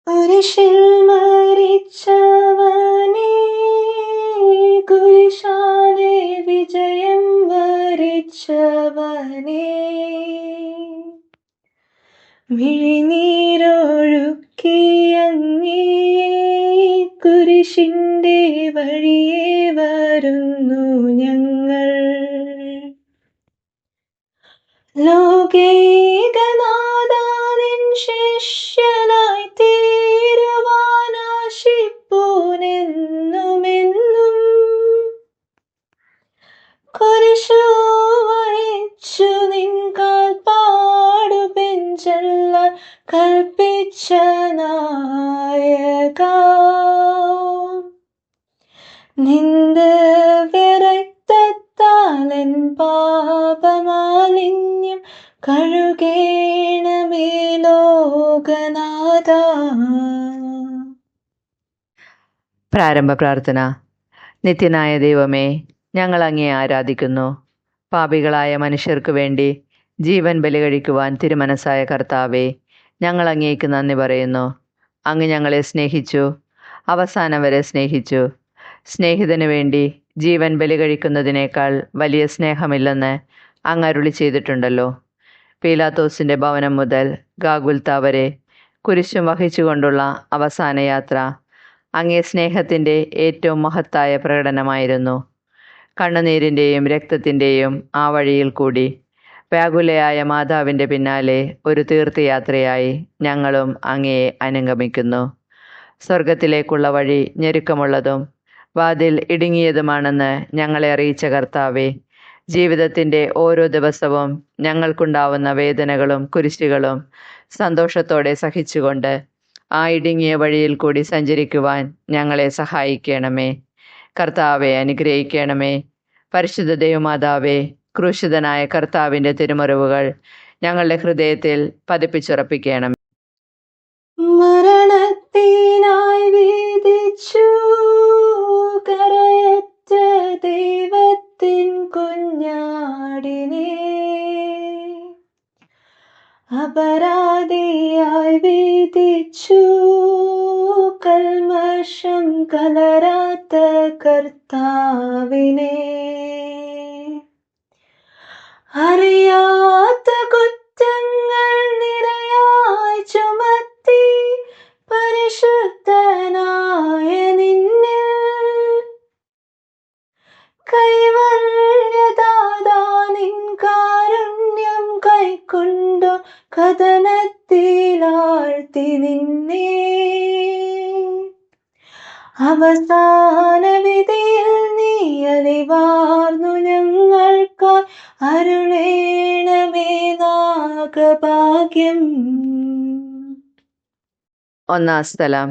കുരിശിൽ മരിച്ചവനേ, കുരിശാലെ വിജയം വരിച്ചവനേ, മിഴിനീരൊഴുക്കിയങ്ങേ കുരിശിൻ്റെ വഴിയെ വരുന്നു ഞങ്ങൾ. ലോകൈകനാഥാനിൻ ശിഷ്യനായി തീരുവാനാശിപ്പോനെന്നുമെന്നും കുരിശു വഹിച്ചു നിൻ കാൽപ്പാടു പിൻചെല്ലാൻ കൽപ്പിച്ച നായക, നിന്റെ വിരക്തത്താലെൻ പാപമാലിന്യം കഴുകേണമേ ലോകനാഥ. പ്രാരംഭ പ്രാർത്ഥന. നിത്യനായ ദൈവമേ, ഞങ്ങൾ അങ്ങയെ ആരാധിക്കുന്നു. പാപികളായ മനുഷ്യർക്ക് വേണ്ടി ജീവൻ ബലി കഴിക്കുവാൻ തിരുമനസ്സായ കർത്താവേ, ഞങ്ങൾ അങ്ങേക്ക് നന്ദി പറയുന്നു. അങ്ങ് ഞങ്ങളെ സ്നേഹിച്ചു, അവസാനം വരെ സ്നേഹിച്ചു. സ്നേഹിതന് വേണ്ടി ജീവൻ ബലി കഴിക്കുന്നതിനേക്കാൾ വലിയ സ്നേഹമില്ലെന്ന് അങ്ങ് അരുളി ചെയ്തിട്ടുണ്ടല്ലോ. പീലാത്തോസിൻ്റെ ഭവനം മുതൽ ഗാഗുൽത്ത വരെ കുരിശും വഹിച്ചുകൊണ്ടുള്ള അവസാന യാത്ര അങ്ങേ സ്നേഹത്തിൻ്റെ ഏറ്റവും മഹത്തായ പ്രകടനമായിരുന്നു. കണ്ണുനീരിൻ്റെയും രക്തത്തിൻ്റെയും ആ വഴിയിൽ കൂടി വ്യാകുലയായ മാതാവിൻ്റെ പിന്നാലെ ഒരു തീർത്ഥയാത്രയായി ഞങ്ങളും അങ്ങയെ അനുഗമിക്കുന്നു. സ്വർഗത്തിലേക്കുള്ള വഴി ഞെരുക്കമുള്ളതും വാതിൽ ഇടുങ്ങിയതുമാണെന്ന് ഞങ്ങളെ അറിയിച്ച കർത്താവേ, ജീവിതത്തിൻ്റെ ഓരോ ദിവസവും ഞങ്ങൾക്കുണ്ടാവുന്ന വേദനകളും കുരിശുകളും സന്തോഷത്തോടെ സഹിച്ചുകൊണ്ട് ആ ഇടുങ്ങിയ വഴിയിൽ കൂടി സഞ്ചരിക്കുവാൻ ഞങ്ങളെ സഹായിക്കണമേ. കർത്താവെ അനുഗ്രഹിക്കണമേ. പരിശുദ്ധ ദൈവമാതാവേ, ക്രൂശിതനായ കർത്താവിൻ്റെ തിരുമുറിവുകൾ ഞങ്ങളുടെ ഹൃദയത്തിൽ പതിപ്പിച്ചുറപ്പിക്കണം. മരണത്തിനായി വിധിച്ചു കരയറ്റ ദൈവത്തിൻ കുഞ്ഞാടിനെ, അപരാധിയായി വിധിച്ചു കൽമഷം കലരാത്ത കർത്താവിനെ, അറിയാത്ത കുറ്റങ്ങൾ നിരയായി ചുമത്തി പരിശുദ്ധനായ നിന്നിൽ കൈവല്യദാതാ നിൻ കാരുണ്യം കൈക്കൊണ്ടു കഥനത്തിലാഴ്ത്തി നിന്നെ, അവസാന വിധിയിൽ നീ അലിവാർന്നു ഞങ്ങൾക്കായി അരുളേണമേ നാഗഭാഗ്യം. ഒന്നാം സ്ഥലം.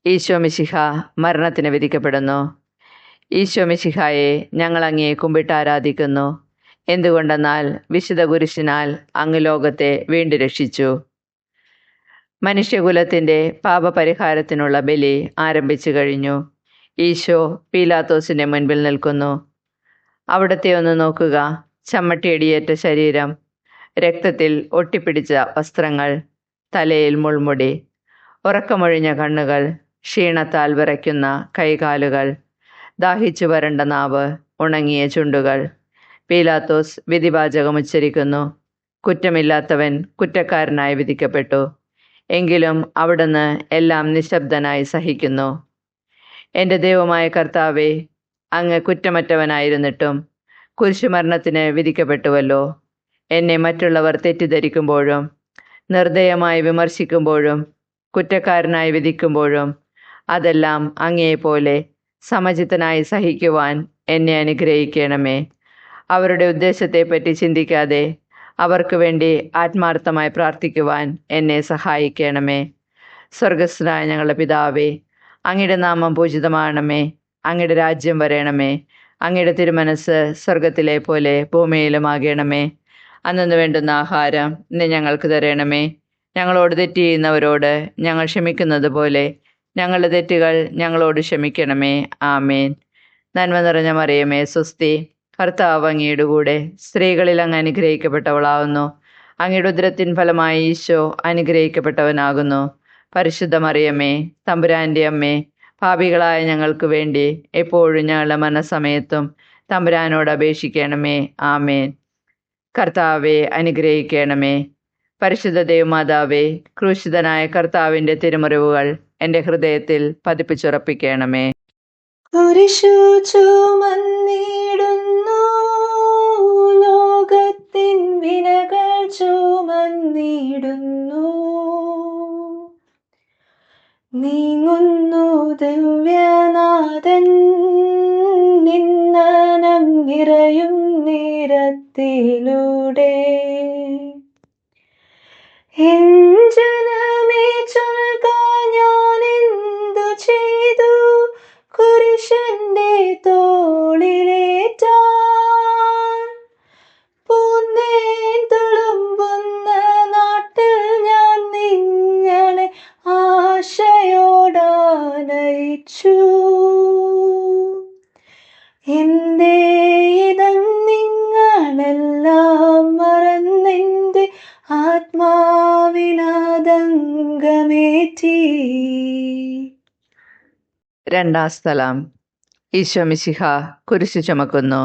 ഈശോ മിശിഹ മരണത്തിന് വിധിക്കപ്പെടുന്നു. ഈശോ മിശിഹായെ ഞങ്ങൾ അങ്ങയെ കുമ്പിട്ട് ആരാധിക്കുന്നു. എന്തുകൊണ്ടെന്നാൽ വിശുദ്ധ കുരിശിനാൽ അങ്ങ് ലോകത്തെ വീണ്ടും രക്ഷിച്ചു. മനുഷ്യകുലത്തിൻ്റെ പാപപരിഹാരത്തിനുള്ള ബലി ആരംഭിച്ചു കഴിഞ്ഞു. ഈശോ പീലാത്തോസിൻ്റെ മുൻപിൽ നിൽക്കുന്നു. അവിടത്തെ ഒന്ന് നോക്കുക. ചമ്മട്ടിയടിയേറ്റ ശരീരം, രക്തത്തിൽ ഒട്ടിപ്പിടിച്ച വസ്ത്രങ്ങൾ, തലയിൽ മുൾമുടി, ഉറക്കമൊഴിഞ്ഞ കണ്ണുകൾ, ക്ഷീണത്താൽ വിറയ്ക്കുന്ന കൈകാലുകൾ, ദാഹിച്ചു വരണ്ട നാവ്, ഉണങ്ങിയ ചുണ്ടുകൾ. പീലാത്തോസ് വിധിവാചകം ഉച്ചരിക്കുന്നു. കുറ്റമില്ലാത്തവൻ കുറ്റക്കാരനായി വിധിക്കപ്പെട്ടു. എങ്കിലും അവിടുന്ന് എല്ലാം നിശബ്ദനായി സഹിക്കുന്നു. എൻ്റെ ദൈവമായ കർത്താവേ, അങ്ങ് കുറ്റമറ്റവനായിരുന്നിട്ടും കുരിശുമരണത്തിന് വിധിക്കപ്പെട്ടുവല്ലോ. എന്നെ മറ്റുള്ളവർ തെറ്റിദ്ധരിക്കുമ്പോഴും നിർദ്ദയമായി വിമർശിക്കുമ്പോഴും കുറ്റക്കാരനായി വിധിക്കുമ്പോഴും അതെല്ലാം അങ്ങയെപ്പോലെ സമചിത്തനായി സഹിക്കുവാൻ എന്നെ അനുഗ്രഹിക്കണമേ. അവരുടെ ഉദ്ദേശത്തെപ്പറ്റി ചിന്തിക്കാതെ അവർക്ക് വേണ്ടി ആത്മാർത്ഥമായി പ്രാർത്ഥിക്കുവാൻ എന്നെ സഹായിക്കണമേ. സ്വർഗസ്ഥനായ ഞങ്ങളുടെ പിതാവേ, അങ്ങയുടെ നാമം പൂജിതമാണമേ. അങ്ങയുടെ രാജ്യം വരേണമേ. അങ്ങയുടെ തിരുമനസ് സ്വർഗത്തിലെ പോലെ ഭൂമിയിലുമാകണമേ. അന്നു വേണ്ടുന്ന ആഹാരം ഇന്ന് ഞങ്ങൾക്ക് തരണമേ. ഞങ്ങളോട് തെറ്റ് ചെയ്യുന്നവരോട് ഞങ്ങൾ ക്ഷമിക്കുന്നത് പോലെ ഞങ്ങളുടെ തെറ്റുകൾ ഞങ്ങളോട് ക്ഷമിക്കണമേ. ആമേൻ. നന്മ നിറഞ്ഞ മറിയമേ, സ്വസ്തി, കർത്താവ് അങ്ങയുടെ കൂടെ, സ്ത്രീകളിൽ അങ്ങ് അനുഗ്രഹിക്കപ്പെട്ടവളാകുന്നു. അങ്ങയുടെ ഉദരത്തിൻ ഫലമായി ഈശോ അനുഗ്രഹിക്കപ്പെട്ടവനാകുന്നു. പരിശുദ്ധ മറിയമ്മേ, തമ്പുരാൻ്റെ അമ്മേ, പാപികളായ ഞങ്ങൾക്ക് വേണ്ടി എപ്പോഴും ഞങ്ങളുടെ മരണസമയത്തും തമ്പുരാനോട് അപേക്ഷിക്കണമേ. ആമേൻ. കർത്താവെ അനുഗ്രഹിക്കണമേ. പരിശുദ്ധ ദൈവമാതാവേ, ക്രൂശിതനായ കർത്താവിൻ്റെ തിരുമുറിവുകൾ എൻ്റെ ഹൃദയത്തിൽ പതിപ്പിച്ചുറപ്പിക്കണമേ. കുരിശു ചുമന്നിടുന്നു, ലോകത്തിൻ വിനകൾ ചുമന്നിടുന്നു, നീങ്ങുന്നു ദിവ്യനാഥൻ നിന്നനം നിറയും നേരത്തിലൂടെ. എൻ ജനമേ ചൊൽക, ഞാൻ എന്തു ചെയ്തു കുരിശന്റെ തോളിലേറ്റാൻ. പൂന്തേൻ തുളുമ്പുന്ന നാട്ടിൽ ഞാൻ നിങ്ങളെ ആശയോടാനയിച്ചു. എന്തേ ഇതം നിങ്ങളെല്ലാം മറന്നെന്റെ ആത്മാവിനാദംഗമേറ്റി. രണ്ടാം സ്ഥലം. ഈശോ മിശിഹ കുരിശു ചുമക്കുന്നു.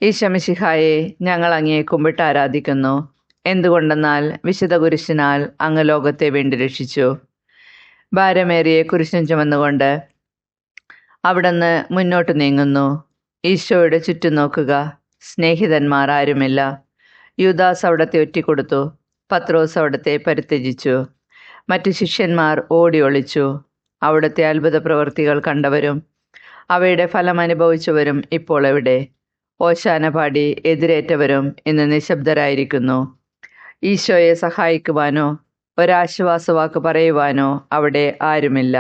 ഈശോ മിശിഹായെ ഞങ്ങൾ അങ്ങയെ കുമ്പിട്ട് ആരാധിക്കുന്നു. എന്തുകൊണ്ടെന്നാൽ വിശുദ്ധ കുരിശിനാൽ അങ്ങ് ലോകത്തെ വീണ്ടും രക്ഷിച്ചു. ഭാരമേറിയ കുരിശും ചുമന്നുകൊണ്ട് അവിടുന്ന് മുന്നോട്ട് നീങ്ങുന്നു. ഈശോയുടെ ചുറ്റും നോക്കുക, സ്നേഹിതന്മാർ ആരുമില്ല. യൂദാസ് അവിടത്തെ ഒറ്റിക്കൊടുത്തു. പത്രോസ് അവിടത്തെ പരിത്യജിച്ചു. മറ്റു ശിഷ്യന്മാർ ഓടി ഒളിച്ചു. അവിടുത്തെ അത്ഭുത പ്രവൃത്തികൾ കണ്ടവരും അവയുടെ ഫലം അനുഭവിച്ചവരും ഇപ്പോൾ എവിടെ? ഓശാന പാടി എതിരേറ്റവരും ഇന്ന് നിശബ്ദരായിരിക്കുന്നു. ഈശോയെ സഹായിക്കുവാനോ ഒരാശ്വാസവാക്ക് പറയുവാനോ അവിടെ ആരുമില്ല.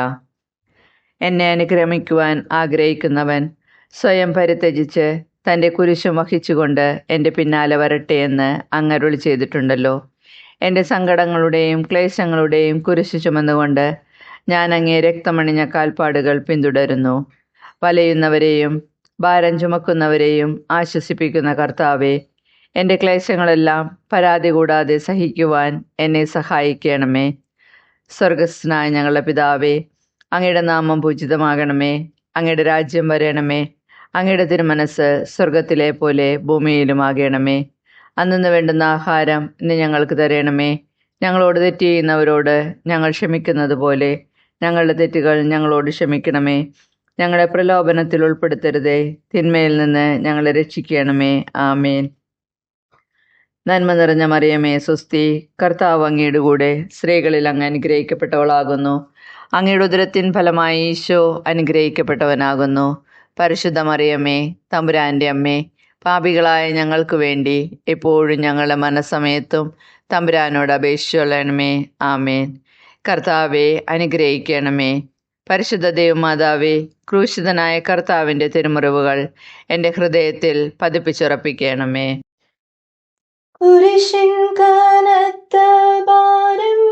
എന്നെ അനുഗ്രമിക്കുവാൻ ആഗ്രഹിക്കുന്നവൻ സ്വയം പരിത്യജിച്ച് തൻ്റെ കുരിശും വഹിച്ചുകൊണ്ട് എൻ്റെ പിന്നാലെ വരട്ടെ എന്ന് അങ്ങരുളി ചെയ്തിട്ടുണ്ടല്ലോ. എൻ്റെ സങ്കടങ്ങളുടെയും ക്ലേശങ്ങളുടെയും കുരിശു ചുമന്നുകൊണ്ട് ഞാൻ അങ്ങേ രക്തമണിഞ്ഞ കാൽപ്പാടുകൾ പിന്തുടരുന്നു. വലയുന്നവരെയും ഭാരം ചുമക്കുന്നവരെയും ആശ്വസിപ്പിക്കുന്ന കർത്താവെ, എൻ്റെ ക്ലേശങ്ങളെല്ലാം പരാതി കൂടാതെ സഹിക്കുവാൻ എന്നെ സഹായിക്കണമേ. സ്വർഗസ്ഥനായ ഞങ്ങളുടെ പിതാവേ, അങ്ങയുടെ നാമം പൂജിതമാകണമേ. അങ്ങയുടെ രാജ്യം വരണമേ. അങ്ങയുടെ തിരുമനസ് സ്വർഗത്തിലെ പോലെ ഭൂമിയിലുമാകണമേ. അന്നു വേണ്ടുന്ന ആഹാരം ഇന്ന് ഞങ്ങൾക്ക് തരണമേ. ഞങ്ങളോട് തെറ്റ് ചെയ്യുന്നവരോട് ഞങ്ങൾ ക്ഷമിക്കുന്നത് പോലെ ഞങ്ങളുടെ തെറ്റുകൾ ഞങ്ങളോട് ക്ഷമിക്കണമേ. ഞങ്ങളെ പ്രലോഭനത്തിൽ ഉൾപ്പെടുത്തരുതേ, തിന്മയിൽ നിന്ന് ഞങ്ങളെ രക്ഷിക്കണമേ. ആമേൻ. നന്മ നിറഞ്ഞ മറിയമേ സ്വസ്തി, കർത്താവ് അങ്ങയുടെ കൂടെ, സ്ത്രീകളിൽ അങ്ങ് അനുഗ്രഹിക്കപ്പെട്ടവളാകുന്നു. അങ്ങയുടെ ഉദരത്തിൻ ഫലമായി ഈശോ അനുഗ്രഹിക്കപ്പെട്ടവനാകുന്നു. പരിശുദ്ധ മറിയമേ, തമ്പുരാൻ്റെ അമ്മേ, പാപികളായ ഞങ്ങൾക്ക് വേണ്ടി എപ്പോഴും ഞങ്ങളുടെ മനസ്സമയത്തും തമ്പുരാനോട് അപേക്ഷിച്ചുകൊള്ളണമേ. ആമേൻ. കർത്താവെ അനുഗ്രഹിക്കണമേ. പരിശുദ്ധ ദൈവമാതാവേ, ക്രൂശിതനായ കർത്താവിൻ്റെ തിരുമുറിവുകൾ എൻ്റെ ഹൃദയത്തിൽ പതിപ്പിച്ചുറപ്പിക്കണമേ. കുരിശിൻ കനത്ത ഭാരം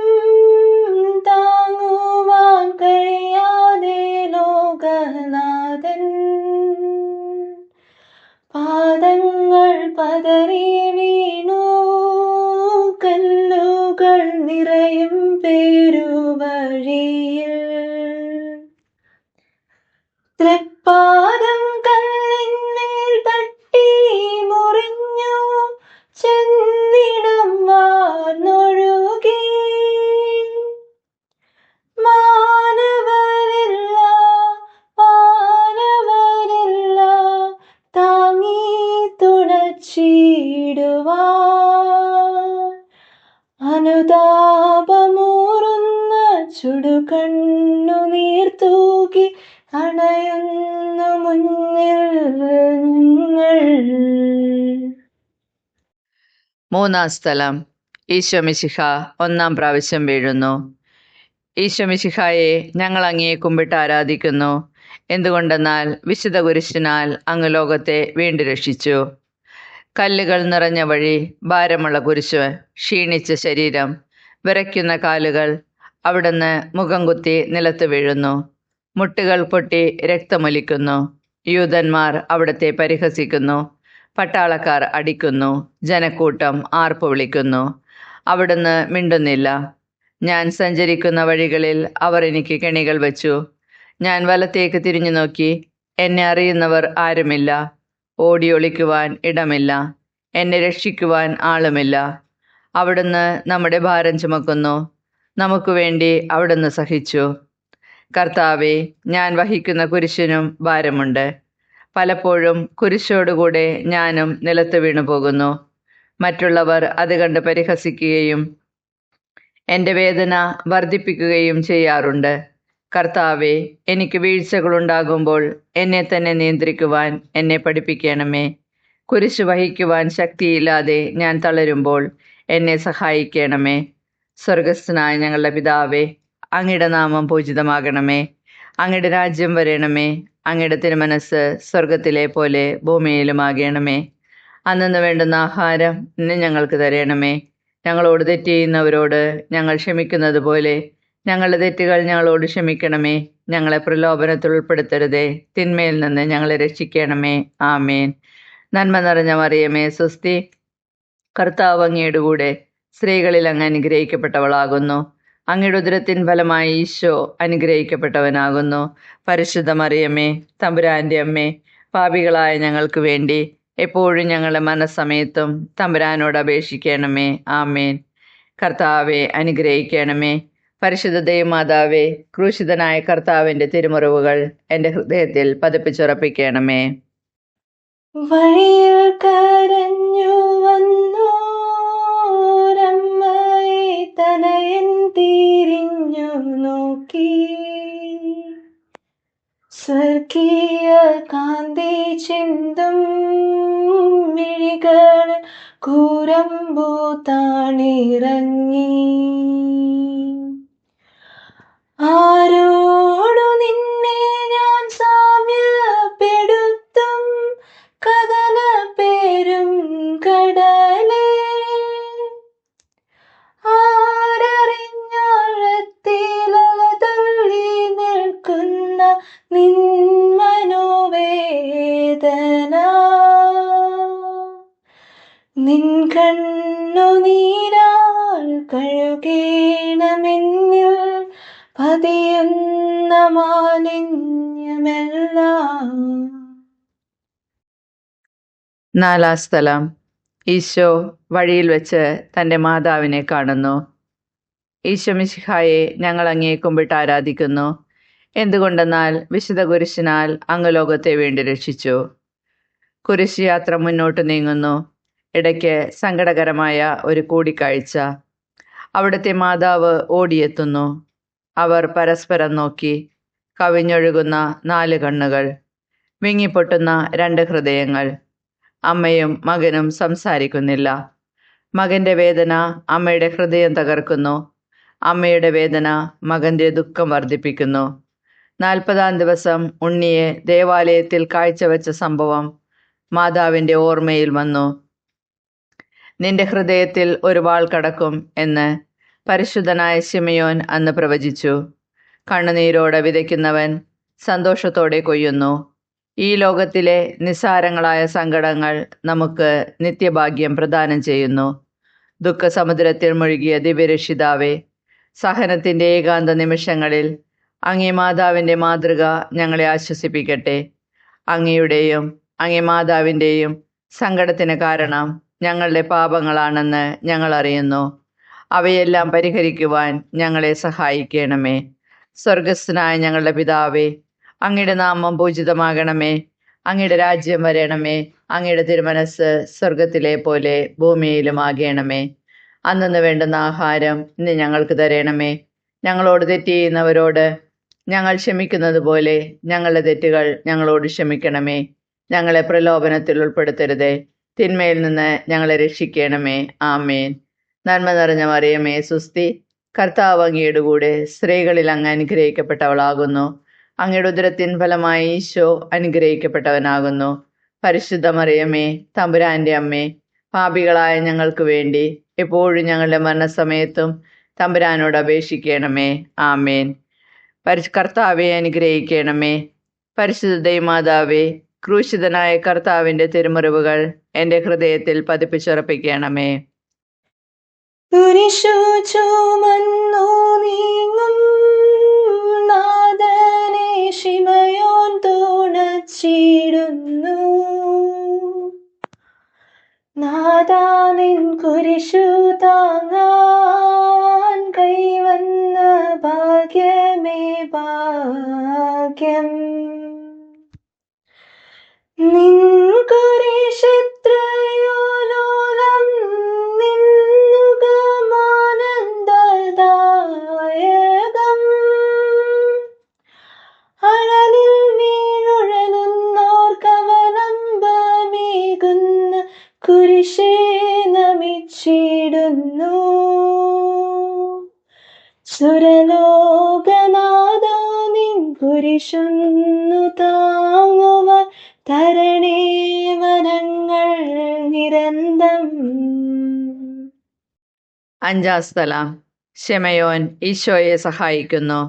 താങ്ങുവാൻ കഴിയാതെ ലോകനാഥൻ പാദങ്ങൾ പതറി വീണു, കല്ലുകൾ നിറയും പേരുവഴിയിൽ. തൃപ്പാദം കല്ലിന്മേൽ തട്ടി മുറിഞ്ഞു, ചെന്നിടം വാർന്നൊഴുകി. മാനവരില്ല മാനവരില്ല താങ്ങി തുണച്ചിടുവാൻ. അനുതാപമൂറുന്ന ചുടുകണ്ണു നീർത്തൂകി അണയുന്നു മുന്നിൽ ഞങ്ങൾ. മൂന്നാം സ്ഥലം. ഈശോ മിശിഹ ഒന്നാം പ്രാവശ്യം വീഴുന്നു. ഈശോ മിശിഹായെ ഞങ്ങൾ അങ്ങയെ കുമ്പിട്ട് ആരാധിക്കുന്നു. എന്തുകൊണ്ടെന്നാൽ വിശുദ്ധ കുരിശിനാൽ അങ്ങ് ലോകത്തെ വീണ്ടും രക്ഷിച്ചു. കല്ലുകൾ നിറഞ്ഞ വഴി, ഭാരമുള്ള കുരിശ്, ക്ഷീണിച്ച ശരീരം, വിറയ്ക്കുന്ന കാലുകൾ, അവിടുന്ന് മുഖം കുത്തി നിലത്ത് വീഴുന്നു. മുട്ടുകൾ പൊട്ടി രക്തമൊലിക്കുന്നു. യൂതന്മാർ അവിടുത്തെ പരിഹസിക്കുന്നു. പട്ടാളക്കാർ അടിക്കുന്നു. ജനക്കൂട്ടം ആർപ്പ് വിളിക്കുന്നു. അവിടുന്ന് മിണ്ടുന്നില്ല. ഞാൻ സഞ്ചരിക്കുന്ന വഴികളിൽ അവർ എനിക്ക് കെണികൾ വച്ചു. ഞാൻ വലത്തേക്ക് തിരിഞ്ഞു നോക്കി, എന്നെ അറിയുന്നവർ ആരുമില്ല. ഓടി ഒളിക്കുവാൻ ഇടമില്ല, എന്നെ രക്ഷിക്കുവാൻ ആളുമില്ല. അവിടുന്ന് നമ്മുടെ ഭാരം ചുമക്കുന്നു, നമുക്ക് വേണ്ടി അവിടുന്ന് സഹിച്ചു. കർത്താവെ, ഞാൻ വഹിക്കുന്ന കുരിശിനും ഭാരമുണ്ട്. പലപ്പോഴും കുരിശോടുകൂടെ ഞാനും നിലത്ത് വീണു പോകുന്നു. മറ്റുള്ളവർ അത് കണ്ട് പരിഹസിക്കുകയും എൻ്റെ വേദന വർദ്ധിപ്പിക്കുകയും ചെയ്യാറുണ്ട്. കർത്താവെ, എനിക്ക് വീഴ്ചകളുണ്ടാകുമ്പോൾ എന്നെ തന്നെ നിയന്ത്രിക്കുവാൻ എന്നെ പഠിപ്പിക്കണമേ. കുരിശ് വഹിക്കുവാൻ ശക്തിയില്ലാതെ ഞാൻ തളരുമ്പോൾ എന്നെ സഹായിക്കണമേ. സ്വർഗസ്ഥനായ ഞങ്ങളുടെ പിതാവേ, അങ്ങയുടെ നാമം പൂജിതമാകണമേ. അങ്ങയുടെ രാജ്യം വരണമേ. അങ്ങയുടെ തിരുമനസ് സ്വർഗത്തിലെ പോലെ ഭൂമിയിലുമാകണമേ. അന്നു വേണ്ടുന്ന ആഹാരം ഇന്ന് ഞങ്ങൾക്ക് തരണമേ. ഞങ്ങളോട് തെറ്റ് ചെയ്യുന്നവരോട് ഞങ്ങൾ ക്ഷമിക്കുന്നത് പോലെ ഞങ്ങളുടെ തെറ്റുകൾ ഞങ്ങളോട് ക്ഷമിക്കണമേ. ഞങ്ങളെ പ്രലോഭനത്തിൽ ഉൾപ്പെടുത്തരുതേ, തിന്മയിൽ നിന്ന് ഞങ്ങളെ രക്ഷിക്കണമേ. ആമേൻ. നന്മ നിറഞ്ഞ മറിയമേ, സ്വസ്തി. കർത്താവ് അങ്ങയുടെ കൂടെ സ്ത്രീകളിൽ അങ്ങ് അനുഗ്രഹിക്കപ്പെട്ടവളാകുന്നു. അങ്ങയുടെ ഉദരത്തിൻ ഫലമായി ഈശോ അനുഗ്രഹിക്കപ്പെട്ടവനാകുന്നു. പരിശുദ്ധ മറിയമേ, തമ്പുരാന്റെ അമ്മേ, പാപികളായ ഞങ്ങൾക്ക് വേണ്ടി എപ്പോഴും ഞങ്ങളുടെ മനസ്സമയത്തും തമ്പുരാനോട് അപേക്ഷിക്കണമേ. ആമേൻ. കർത്താവെ, അനുഗ്രഹിക്കണമേ. പരിശുദ്ധ ദൈവമാതാവേ, ക്രൂശിതനായ കർത്താവിൻ്റെ തിരുമുറിവുകൾ എൻ്റെ ഹൃദയത്തിൽ പതിപ്പിച്ചുറപ്പിക്കണമേ. വഴിയിൽ കരഞ്ഞു വന്നോരമ്മയെ തനയൻ തിരിഞ്ഞു നോക്കി, സ്വർഗീയ കാന്തി ചിന്തും മിഴികൾ കൂരമ്പൂ താണിറങ്ങി. ആരോടു നിന്നെ ഞാൻ സാമ്യപ്പെടുത്തും, കഥന പേരും കടലേ. ആരറിഞ്ഞാഴത്തിലതള്ളി നിൽക്കുന്ന നിൻ മനോവേദന, നിൻ കണ്ണുനീരാൽ കഴുകേണമെന്നിൽ പതിയുന്ന മാലിന്യമെല്ലാം. നാലാം സ്ഥലം. ഈശോ വഴിയിൽ വെച്ച് തൻ്റെ മാതാവിനെ കാണുന്നു. ഈശോ മിശിഹായെ, ഞങ്ങൾ അങ്ങയെ കുമ്പിട്ട് ആരാധിക്കുന്നു. എന്തുകൊണ്ടെന്നാൽ വിശുദ്ധ കുരിശിനാൽ അങ്ങ് ലോകത്തെ വേണ്ടി രക്ഷിച്ചു. കുരിശ് യാത്ര മുന്നോട്ട് നീങ്ങുന്നു. ഇടയ്ക്ക് സങ്കടകരമായ ഒരു കൂടിക്കാഴ്ച. അവിടുത്തെ മാതാവ് ഓടിയെത്തുന്നു. അവർ പരസ്പരം നോക്കി. കവിഞ്ഞൊഴുകുന്ന 4 കണ്ണുകൾ, വിങ്ങിപ്പൊട്ടുന്ന 2 ഹൃദയങ്ങൾ. അമ്മയും മകനും സംസാരിക്കുന്നില്ല. മകൻ്റെ വേദന അമ്മയുടെ ഹൃദയം തകർക്കുന്നു. അമ്മയുടെ വേദന മകൻ്റെ ദുഃഖം വർദ്ധിപ്പിക്കുന്നു. 40-ാം ദിവസം ഉണ്ണിയെ ദേവാലയത്തിൽ കാഴ്ചവെച്ച സംഭവം മാതാവിൻ്റെ ഓർമ്മയിൽ വന്നു. നിന്റെ ഹൃദയത്തിൽ ഒരു വാൾ കടക്കും എന്ന് പരിശുദ്ധനായ ശിമയോൻ അന്ന് പ്രവചിച്ചു. കണ്ണുനീരോടെ വിതയ്ക്കുന്നവൻ സന്തോഷത്തോടെ കൊയ്യുന്നു. ഈ ലോകത്തിലെ നിസ്സാരങ്ങളായ സങ്കടങ്ങൾ നമുക്ക് നിത്യഭാഗ്യം പ്രദാനം ചെയ്യുന്നു. ദുഃഖസമുദ്രത്തിൽ മുഴുകിയ ദിവ്യരക്ഷിതാവേ, സഹനത്തിൻ്റെ ഏകാന്ത നിമിഷങ്ങളിൽ അങ്ങേ മാതാവിൻ്റെ മാതൃക ഞങ്ങളെ ആശ്വസിപ്പിക്കട്ടെ. അങ്ങയുടെയും അങ്ങേ മാതാവിൻ്റെയും സങ്കടത്തിന് കാരണം ഞങ്ങളുടെ പാപങ്ങളാണെന്ന് ഞങ്ങൾ അറിയുന്നു. അവയെല്ലാം പരിഹരിക്കുവാൻ ഞങ്ങളെ സഹായിക്കണമേ. സ്വർഗസ്ഥനായ ഞങ്ങളുടെ പിതാവേ, അങ്ങയുടെ നാമം പൂജിതമാകണമേ. അങ്ങയുടെ രാജ്യം വരണമേ. അങ്ങയുടെ തിരുമനസ് സ്വർഗത്തിലെ പോലെ ഭൂമിയിലും ആകണമേ. അന്നു വേണ്ടുന്ന ആഹാരം ഇന്ന് ഞങ്ങൾക്ക് തരണമേ. ഞങ്ങളോട് തെറ്റ് ചെയ്യുന്നവരോട് ഞങ്ങൾ ക്ഷമിക്കുന്നത് പോലെ ഞങ്ങളുടെ തെറ്റുകൾ ഞങ്ങളോട് ക്ഷമിക്കണമേ. ഞങ്ങളെ പ്രലോഭനത്തിൽ ഉൾപ്പെടുത്തരുതേ, തിന്മയിൽ നിന്ന് ഞങ്ങളെ രക്ഷിക്കണമേ. ആമേൻ. നന്മ നിറഞ്ഞ മറിയമേ, സുസ്തി. കർത്താവ് അങ്ങയുടെ കൂടെ സ്ത്രീകളിൽ അങ്ങ് അനുഗ്രഹിക്കപ്പെട്ടവളാകുന്നു. അങ്ങയുടെ ഉദരത്തിൻ ഫലമായി ഈശോ അനുഗ്രഹിക്കപ്പെട്ടവനാകുന്നു. പരിശുദ്ധ മറിയമേ, തമ്പുരാന്റെ അമ്മേ, പാപികളായ ഞങ്ങൾക്ക് വേണ്ടി എപ്പോഴും ഞങ്ങളുടെ മരണസമയത്തും തമ്പുരാനോട് അപേക്ഷിക്കണമേ. ആമേൻ. കർത്താവെ അനുഗ്രഹിക്കണമേ. പരിശുദ്ധ ദൈവമാതാവേ, ക്രൂശിതനായ കർത്താവിൻ്റെ തിരുമുറിവുകൾ എൻ്റെ ഹൃദയത്തിൽ പതിപ്പിച്ചുറപ്പിക്കണമേ. കുരിശു ചുമന്നു നീങ്ങും നാഥനെ ശിമയോൻ തുണച്ചിടുന്നു. നാഥാ നിൻ കുരിശു താങ്ങാൻ കൈവന്ന ഭാഗ്യമേ ഭാഗ്യം. നിൻ കുരിശെത്രയോ ലോലം നിന്നുകമാനന്ദദായകം. അഴലിൽ വീഴുഴലുന്നോർക്കവലംബമേകുന്ന കുരിശേ നമിച്ചിടുന്നു. സുരലോകനാഥ നിൻ കുരിശൊന്നു താങ്ങുവാൻ തരണേ വരങ്ങൾ നിരന്തം. അഞ്ചാം സ്ഥലം. ശിമയോൻ ഈശോയെ സഹായിക്കുന്നു.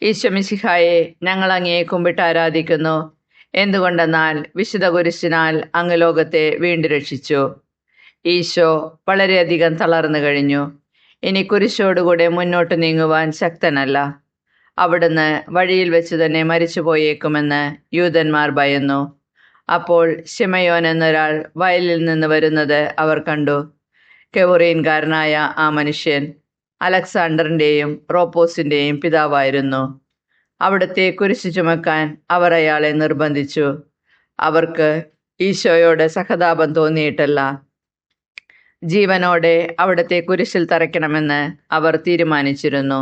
ഈശോ മിശിഹായെ, ഞങ്ങൾ അങ്ങയെ കുമ്പിട്ട് ആരാധിക്കുന്നു. എന്തുകൊണ്ടെന്നാൽ വിശുദ്ധ കുരിശിനാൽ അങ്ങ് ലോകത്തെ വീണ്ടും രക്ഷിച്ചു. ഈശോ വളരെയധികം തളർന്നു കഴിഞ്ഞു. ഇനി കുരിശോടുകൂടെ മുന്നോട്ട് നീങ്ങുവാൻ ശക്തനല്ല. അവിടുന്ന് വഴിയിൽ വെച്ച് തന്നെ മരിച്ചു പോയേക്കുമെന്ന് യൂതന്മാർ ഭയന്നു. അപ്പോൾ ശിമയോൻ എന്നൊരാൾ വയലിൽ നിന്ന് വരുന്നത് അവർ കണ്ടു. കെവറീൻകാരനായ ആ മനുഷ്യൻ അലക്സാണ്ടറിൻ്റെയും റോപ്പോസിൻ്റെയും പിതാവായിരുന്നു. അവിടുത്തെ കുരിശു ചുമക്കാൻ അവർ അയാളെ നിർബന്ധിച്ചു. അവർക്ക് ഈശോയോട് സഹതാപം തോന്നിയിട്ടല്ല, ജീവനോടെ അവിടുത്തെ കുരിശിൽ തറയ്ക്കണമെന്ന് അവർ തീരുമാനിച്ചിരുന്നു.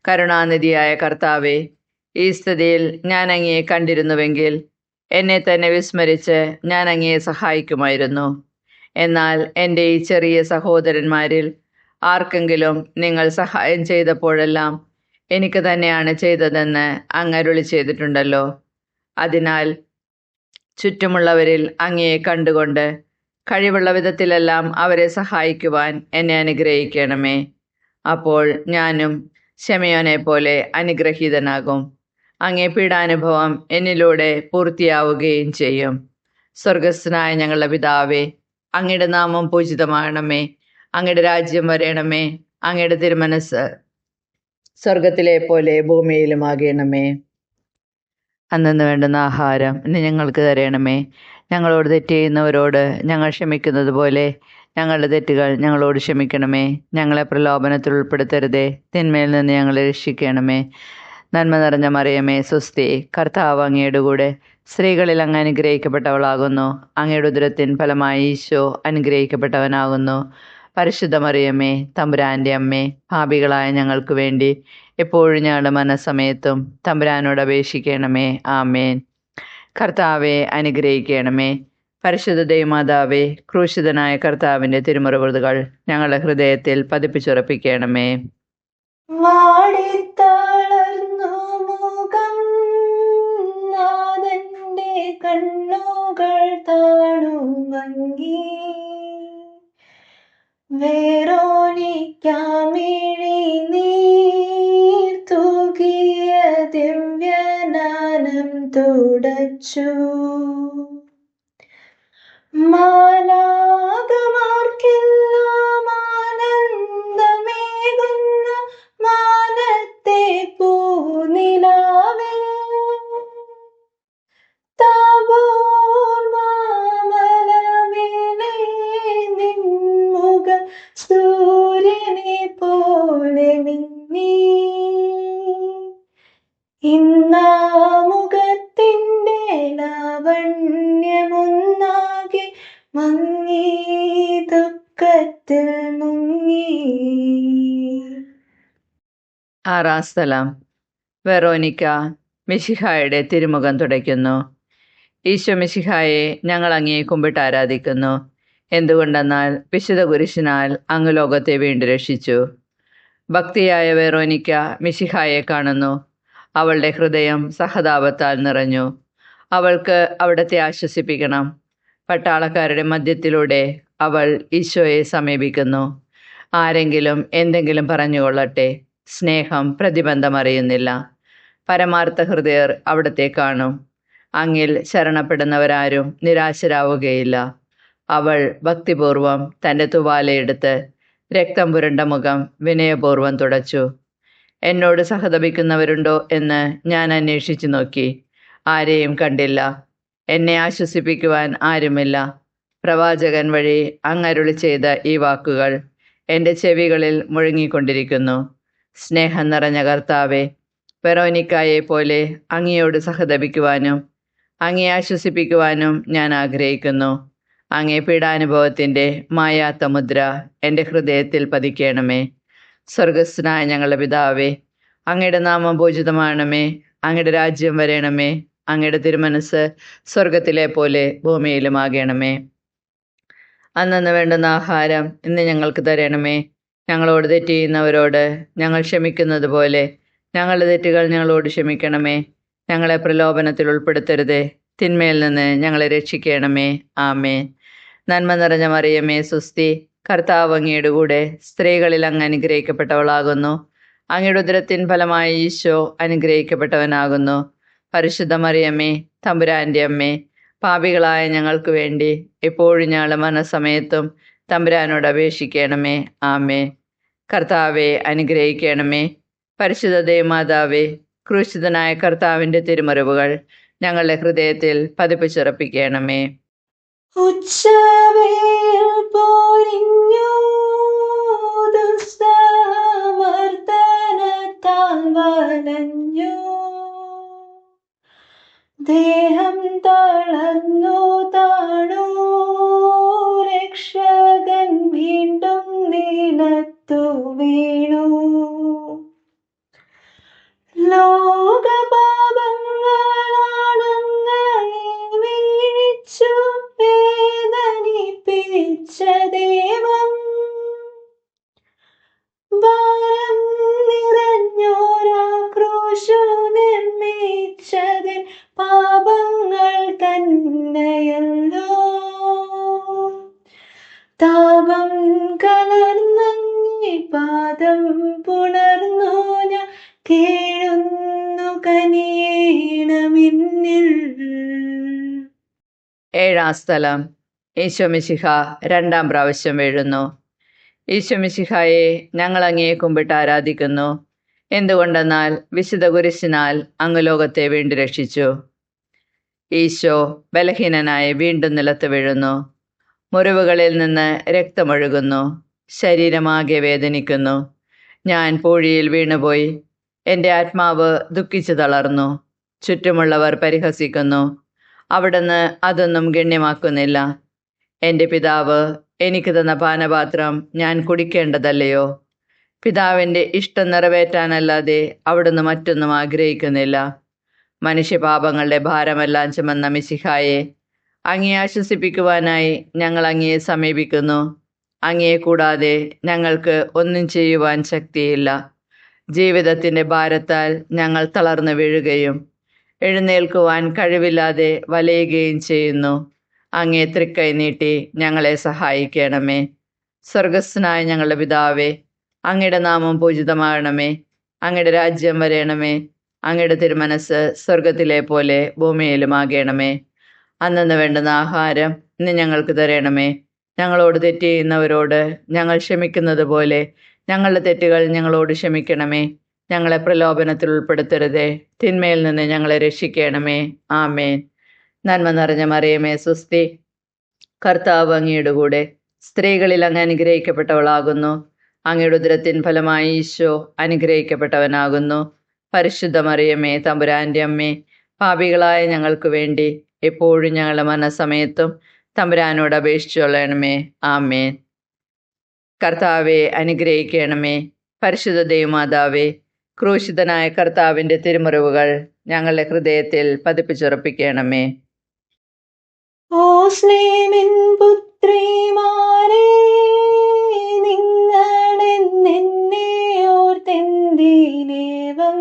കരുണാനിധിയായ കർത്താവെ, ഈ സ്ഥിതിയിൽ ഞാൻ അങ്ങയെ കണ്ടിരുന്നുവെങ്കിൽ എന്നെ തന്നെ വിസ്മരിച്ച് ഞാൻ അങ്ങയെ സഹായിക്കുമായിരുന്നു. എന്നാൽ എൻ്റെ ഈ ചെറിയ സഹോദരന്മാരിൽ ആർക്കെങ്കിലും നിങ്ങൾ സഹായം ചെയ്തപ്പോഴെല്ലാം എനിക്ക് തന്നെയാണ് ചെയ്തതെന്ന് അങ്ങ് അരുളി ചെയ്തിട്ടുണ്ടല്ലോ. അതിനാൽ ചുറ്റുമുള്ളവരിൽ അങ്ങയെ കണ്ടുകൊണ്ട് കഴിവുള്ള വിധത്തിലെല്ലാം അവരെ സഹായിക്കുവാൻ എന്നെ അനുഗ്രഹിക്കണമേ. അപ്പോൾ ഞാനും ശിമയോനെ പോലെ അനുഗ്രഹീതനാകും. അങ്ങേ പീഡാനുഭവം എന്നിലൂടെ പൂർത്തിയാവുകയും ചെയ്യും. സ്വർഗസ്ഥനായ ഞങ്ങളുടെ പിതാവേ, അങ്ങയുടെ നാമം പൂജിതമാകണമേ. അങ്ങയുടെ രാജ്യം വരയണമേ. അങ്ങയുടെ തിരുമനസ് സ്വർഗത്തിലെ പോലെ ഭൂമിയിലുമാകണമേ. അന്നു വേണ്ടുന്ന ആഹാരം ഇന്ന് ഞങ്ങൾക്ക് തരണമേ. ഞങ്ങളോട് തെറ്റ് ചെയ്യുന്നവരോട് ഞങ്ങൾ ക്ഷമിക്കുന്നത് പോലെ ഞങ്ങളുടെ തെറ്റുകൾ ഞങ്ങളോട് ക്ഷമിക്കണമേ. ഞങ്ങളെ പ്രലോഭനത്തിൽ ഉൾപ്പെടുത്തരുതേ, തിന്മയിൽ നിന്ന് ഞങ്ങളെ രക്ഷിക്കണമേ. നന്മ നിറഞ്ഞ മറിയമേ, സ്വസ്തി, കർത്താവ് അങ്ങയുടെ കൂടെ സ്ത്രീകളിൽ അങ്ങ് അനുഗ്രഹിക്കപ്പെട്ടവളാകുന്നു. അങ്ങയുടെ ഉദരത്തിൻ ഫലമായി ഈശോ അനുഗ്രഹിക്കപ്പെട്ടവനാകുന്നു. പരിശുദ്ധ മറിയമേ, തമ്പുരാൻ്റെ അമ്മേ, പാപികളായ ഞങ്ങൾക്ക് വേണ്ടി എപ്പോഴും ഞങ്ങളുടെ മനസ്സമയത്തും തമ്പുരാനോട് അപേക്ഷിക്കണമേ. ആമേൻ. കർത്താവെ അനുഗ്രഹിക്കണമേ. പരിശുദ്ധ ദൈവമാതാവേ, ക്രൂശിതനായ കർത്താവിൻ്റെ തിരുമുറിവുകൾ ഞങ്ങളുടെ ഹൃദയത്തിൽ പതിപ്പിച്ചുറപ്പിക്കണമേ. വാടിത്തളർന്നു മുഖം നാഥന്റെ കണ്ണുകൾ താണുവങ്ങി. വേറോനിക്കാമിഴി നീർ തൂകിയ ദിവ്യനാനം തുടച്ചു. മാലാഖമാർക്കെല്ലാം ആനന്ദമേകുന്ന മാനത്തെ പൂനിലാവേ, താബോർ മാമലമേലെ നിൻമുഖ സൂര്യനെ പോലെ മിന്നി. ഇന്നാ മുഖത്തിൻ്റെ ലാവണ്യമൊന്നാകെ മങ്ങി, ദുഃഖത്തിൽ മുങ്ങി. ആറാം സ്ഥലം. വെറോനിക്ക മിശിഹായുടെ തിരുമുഖം തുടയ്ക്കുന്നു. ഈശോ മിശിഹായെ, ഞങ്ങൾ അങ്ങയെ കുമ്പിട്ട് ആരാധിക്കുന്നു. എന്തുകൊണ്ടെന്നാൽ വിശുദ്ധ കുരിശിനാൽ അങ്ങ് ലോകത്തെ വീണ്ടും രക്ഷിച്ചു. ഭക്തിയായ വെറോനിക്ക മിശിഹായെ കാണുന്നു. അവളുടെ ഹൃദയം സഹതാപത്താൽ നിറഞ്ഞു. അവൾക്ക് അവിടത്തെ ആശ്വസിപ്പിക്കണം. പട്ടാളക്കാരുടെ മധ്യത്തിലൂടെ അവൾ ഈശോയെ സമീപിക്കുന്നു. ആരെങ്കിലും എന്തെങ്കിലും പറഞ്ഞുകൊള്ളട്ടെ, സ്നേഹം പ്രതിബന്ധമറിയുന്നില്ല. പരമാർത്ഥ ഹൃദയർ അവിടത്തെ കാണും. അങ്ങിൽ ശരണപ്പെടുന്നവരാരും നിരാശരാവുകയില്ല. അവൾ ഭക്തിപൂർവം തൻ്റെ തുവാലയെടുത്ത് രക്തം പുരണ്ട മുഖം വിനയപൂർവ്വം തുടച്ചു. എന്നോട് സഹതപിക്കുന്നവരുണ്ടോ എന്ന് ഞാൻ അന്വേഷിച്ചു നോക്കി, ആരെയും കണ്ടില്ല. എന്നെ ആശ്വസിപ്പിക്കുവാൻ ആരുമില്ല. പ്രവാചകൻ വഴി അങ്ങരുളി ചെയ്ത ഈ വാക്കുകൾ എൻ്റെ ചെവികളിൽ മുഴങ്ങിക്കൊണ്ടിരിക്കുന്നു. സ്നേഹം നിറഞ്ഞ കർത്താവെ, വെറോനിക്കായെ പോലെ അങ്ങയോട് സഹതപിക്കുവാനും അങ്ങയെ ആശ്വസിപ്പിക്കുവാനും ഞാൻ ആഗ്രഹിക്കുന്നു. അങ്ങേ പീഡാനുഭവത്തിൻ്റെ മായാത്ത മുദ്ര എൻ്റെ ഹൃദയത്തിൽ പതിക്കണമേ. സ്വർഗസ്ഥനായ ഞങ്ങളുടെ പിതാവേ, അങ്ങയുടെ നാമം പൂജിതമാണമേ. അങ്ങയുടെ രാജ്യം വരേണമേ. അങ്ങയുടെ തിരുമനസ് സ്വർഗത്തിലെ പോലെ ഭൂമിയിലുമാകണമേ. അന്നന്ന് വേണ്ടുന്ന ആഹാരം ഇന്ന് ഞങ്ങൾക്ക് തരണമേ. ഞങ്ങളോട് തെറ്റ് ചെയ്യുന്നവരോട് ഞങ്ങൾ ക്ഷമിക്കുന്നത് പോലെ ഞങ്ങളുടെ തെറ്റുകൾ ഞങ്ങളോട് ക്ഷമിക്കണമേ. ഞങ്ങളെ പ്രലോഭനത്തിൽ ഉൾപ്പെടുത്തരുതേ, തിന്മയിൽ നിന്ന് ഞങ്ങളെ രക്ഷിക്കണമേ. ആമേൻ. നന്മ നിറഞ്ഞ മറിയമേ, സുസ്തി, കർത്താവ് അങ്ങയുടെ കൂടെ സ്ത്രീകളിൽ അങ്ങ് അനുഗ്രഹിക്കപ്പെട്ടവളാകുന്നു. അങ്ങയുടെ ഉദരത്തിൻ ഫലമായി ഈശോ അനുഗ്രഹിക്കപ്പെട്ടവനാകുന്നു. പരിശുദ്ധ മറിയമ്മേ, തമ്പുരാൻ്റെ അമ്മേ, പാപികളായ ഞങ്ങൾക്ക് വേണ്ടി എപ്പോഴും ഞങ്ങളുടെ മരണസമയത്തും തമ്പുരാനോട് അപേക്ഷിക്കണമേ. ആമേ. കർത്താവെ അനുഗ്രഹിക്കണമേ. പരിശുദ്ധ ദേവമാതാവേ, ക്രൂശിതനായ കർത്താവിൻ്റെ തിരുമുറിവുകൾ ഞങ്ങളുടെ ഹൃദയത്തിൽ പതിപ്പിച്ചുറപ്പിക്കണമേ. ഉച്ചവേൽ പൊരിഞ്ഞു ദുസ്സമർദ്ദനത്താൽ വലഞ്ഞു, ദേഹം തളർന്നു താണു, രക്ഷകൻ വീണ്ടും നിലത്തു വീണു. ലോകപാപങ്ങളാണങ്ങയെ വീഴിച്ചു വേദനിപ്പിച്ച ദൈവം, ഭാരം നിറഞ്ഞോരാ ക്രൂശു നിർമ്മിച്ചതിൽ പാപങ്ങൾ തന്നെയല്ലോ. താപം കലർന്നങ്ങി പാദം പുണർന്നു ഞാൻ കേഴുന്നു കനിയേണമിന്നിൽ. ഏഴാം സ്ഥലം. ഈശോമിശിഹ രണ്ടാം പ്രാവശ്യം വീഴുന്നു. ഈശോമിശിഹായെ ഞങ്ങൾ അങ്ങയെ കുമ്പിട്ട് ആരാധിക്കുന്നു. എന്തുകൊണ്ടെന്നാൽ വിശുദ്ധ കുരിശിനാൽ അങ്ങ് ലോകത്തെ വീണ്ടും രക്ഷിച്ചു. ഈശോ ബലഹീനനായി വീണ്ടും നിലത്ത് വീഴുന്നു. മുറിവുകളിൽ നിന്ന് രക്തമൊഴുകുന്നു. ശരീരമാകെ വേദനിക്കുന്നു. ഞാൻ പൂഴിയിൽ വീണുപോയി. എൻ്റെ ആത്മാവ് ദുഃഖിച്ചു തളർന്നു. ചുറ്റുമുള്ളവർ പരിഹസിക്കുന്നു. അവിടുന്ന് അതൊന്നും ഗണ്യമാക്കുന്നില്ല. എൻ്റെ പിതാവ് എനിക്ക് തന്ന പാനപാത്രം ഞാൻ കുടിക്കേണ്ടതല്ലയോ? പിതാവിൻ്റെ ഇഷ്ടം നിറവേറ്റാനല്ലാതെ അവിടുന്ന് മറ്റൊന്നും ആഗ്രഹിക്കുന്നില്ല. മനുഷ്യപാപങ്ങളുടെ ഭാരമെല്ലാം ചുമന്ന മിശിഹായെ, അങ്ങയെ ആശ്വസിപ്പിക്കുവാനായി ഞങ്ങൾ അങ്ങയെ സമീപിക്കുന്നു. അങ്ങയെ കൂടാതെ ഞങ്ങൾക്ക് ഒന്നും ചെയ്യുവാൻ ശക്തിയില്ല. ജീവിതത്തിൻ്റെ ഭാരത്താൽ ഞങ്ങൾ തളർന്നു വീഴുകയും എഴുന്നേൽക്കുവാൻ കഴിവില്ലാതെ വലയുകയും ചെയ്യുന്നു. അങ്ങേ തൃക്കൈ നീട്ടി ഞങ്ങളെ സഹായിക്കണമേ. സ്വർഗസ്ഥനായ ഞങ്ങളുടെ പിതാവേ, അങ്ങയുടെ നാമം പൂജിതമാകണമേ. അങ്ങയുടെ രാജ്യം വരേണമേ. അങ്ങയുടെ തിരുമനസ് സ്വർഗത്തിലെ പോലെ ഭൂമിയിലുമാകണമേ. അന്നന്ന് വേണ്ടുന്ന ആഹാരം ഇന്ന് ഞങ്ങൾക്ക് തരണമേ. ഞങ്ങളോട് തെറ്റ് ചെയ്യുന്നവരോട് ഞങ്ങൾ ക്ഷമിക്കുന്നത് പോലെ ഞങ്ങളുടെ തെറ്റുകൾ ഞങ്ങളോട് ക്ഷമിക്കണമേ. ഞങ്ങളെ പ്രലോഭനത്തിൽ ഉൾപ്പെടുത്തരുതേ, തിന്മയിൽ നിന്ന് ഞങ്ങളെ രക്ഷിക്കണമേ. ആമേൻ. നന്മ നിറഞ്ഞ മറിയമേ, സുസ്തി, കർത്താവ് അങ്ങയുടെ കൂടെ സ്ത്രീകളിൽ അങ്ങ് അനുഗ്രഹിക്കപ്പെട്ടവളാകുന്നു. അങ്ങയുടെ ഉദരത്തിൻ ഫലമായി ഈശോ അനുഗ്രഹിക്കപ്പെട്ടവനാകുന്നു. പരിശുദ്ധ മറിയമേ, തമ്പുരാൻ്റെ അമ്മേ, പാപികളായ ഞങ്ങൾക്ക് വേണ്ടി എപ്പോഴും ഞങ്ങളുടെ മരണസമയത്തും തമ്പുരാനോട് അപേക്ഷിച്ചുകൊള്ളണമേ. ആമേൻ. കർത്താവെ അനുഗ്രഹിക്കണമേ. പരിശുദ്ധ ദേവമാതാവേ, ക്രൂശിതനായ കർത്താവിൻ്റെ തിരുമുറിവുകൾ ഞങ്ങളുടെ ഹൃദയത്തിൽ പതിപ്പിച്ചുറപ്പിക്കണമേ. ഓ സ്നേഹിൻ പുത്രിമാരേ, നിങ്ങളെന്നെ ഓർത്തെന്തിനേവം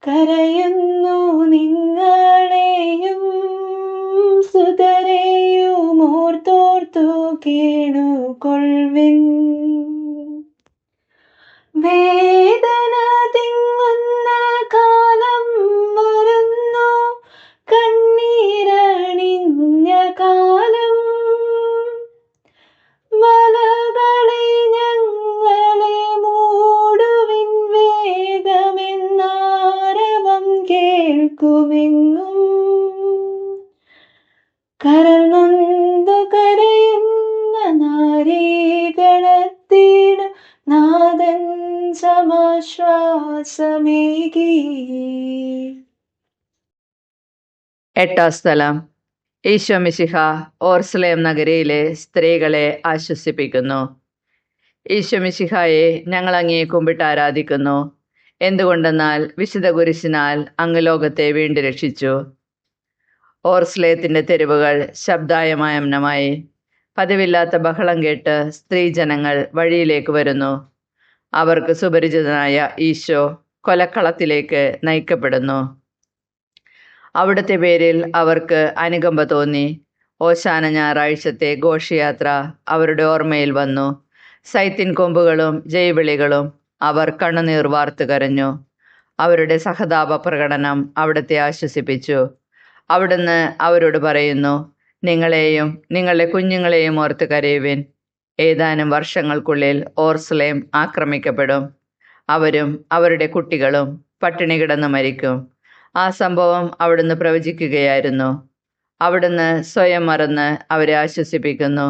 കരയുന്നു? നിങ്ങളെയും സുതരെയും ഓർത്തോർത്തു കേണുകൊള്ളുവിൻ. വേദന തിങ്ങുന്ന കാലം വരുന്നു, കണ്ണീരണിഞ്ഞ കാലം. സമാശ്വാസമേകി. എട്ടാം സ്ഥലം. ഈശോ മിശിഹ ഓർസ്ലേം നഗരിയിലെ സ്ത്രീകളെ ആശ്വസിപ്പിക്കുന്നു. ഈശോ മിശിഹായെ ഞങ്ങൾ അങ്ങയെ കുമ്പിട്ട് ആരാധിക്കുന്നു. എന്തുകൊണ്ടെന്നാൽ വിശുദ്ധ കുരിശിനാൽ അങ്ങ് ലോകത്തെ വീണ്ടും രക്ഷിച്ചു. ഓർസ്ലേത്തിന്റെ തെരുവുകൾ ശബ്ദായമാനമായി. പതിവില്ലാത്ത ബഹളം കേട്ട് സ്ത്രീജനങ്ങൾ വഴിയിലേക്ക് വരുന്നു. അവർക്ക് സുപരിചിതനായ ഈശോ കൊലക്കളത്തിലേക്ക് നയിക്കപ്പെടുന്നു. അവിടുത്തെ പേരിൽ അവർക്ക് അനുകമ്പ തോന്നി. ഓശാന ഞായറാഴ്ചത്തെ ഘോഷയാത്ര അവരുടെ ഓർമ്മയിൽ വന്നു. സൈത്തിൻ കൊമ്പുകളും ജൈവിളികളും. അവർ കണ്ണുനീർ വാർത്തു കരഞ്ഞു. അവരുടെ സഹതാപ പ്രകടനം അവിടുത്തെ ആശ്വസിപ്പിച്ചു. അവിടുന്ന് അവരോട് പറയുന്നു, നിങ്ങളെയും നിങ്ങളുടെ കുഞ്ഞുങ്ങളെയും ഓർത്ത് കരയുവിൻ. ഏതാനും വർഷങ്ങൾക്കുള്ളിൽ ഓർസ്ലേം ആക്രമിക്കപ്പെടും. അവരും അവരുടെ കുട്ടികളും പട്ടിണി കിടന്ന് മരിക്കും. ആ സംഭവം അവിടുന്ന് പ്രവചിക്കുകയായിരുന്നു. അവിടുന്ന് സ്വയം മറന്ന് അവരെ ആശ്വസിപ്പിക്കുന്നു.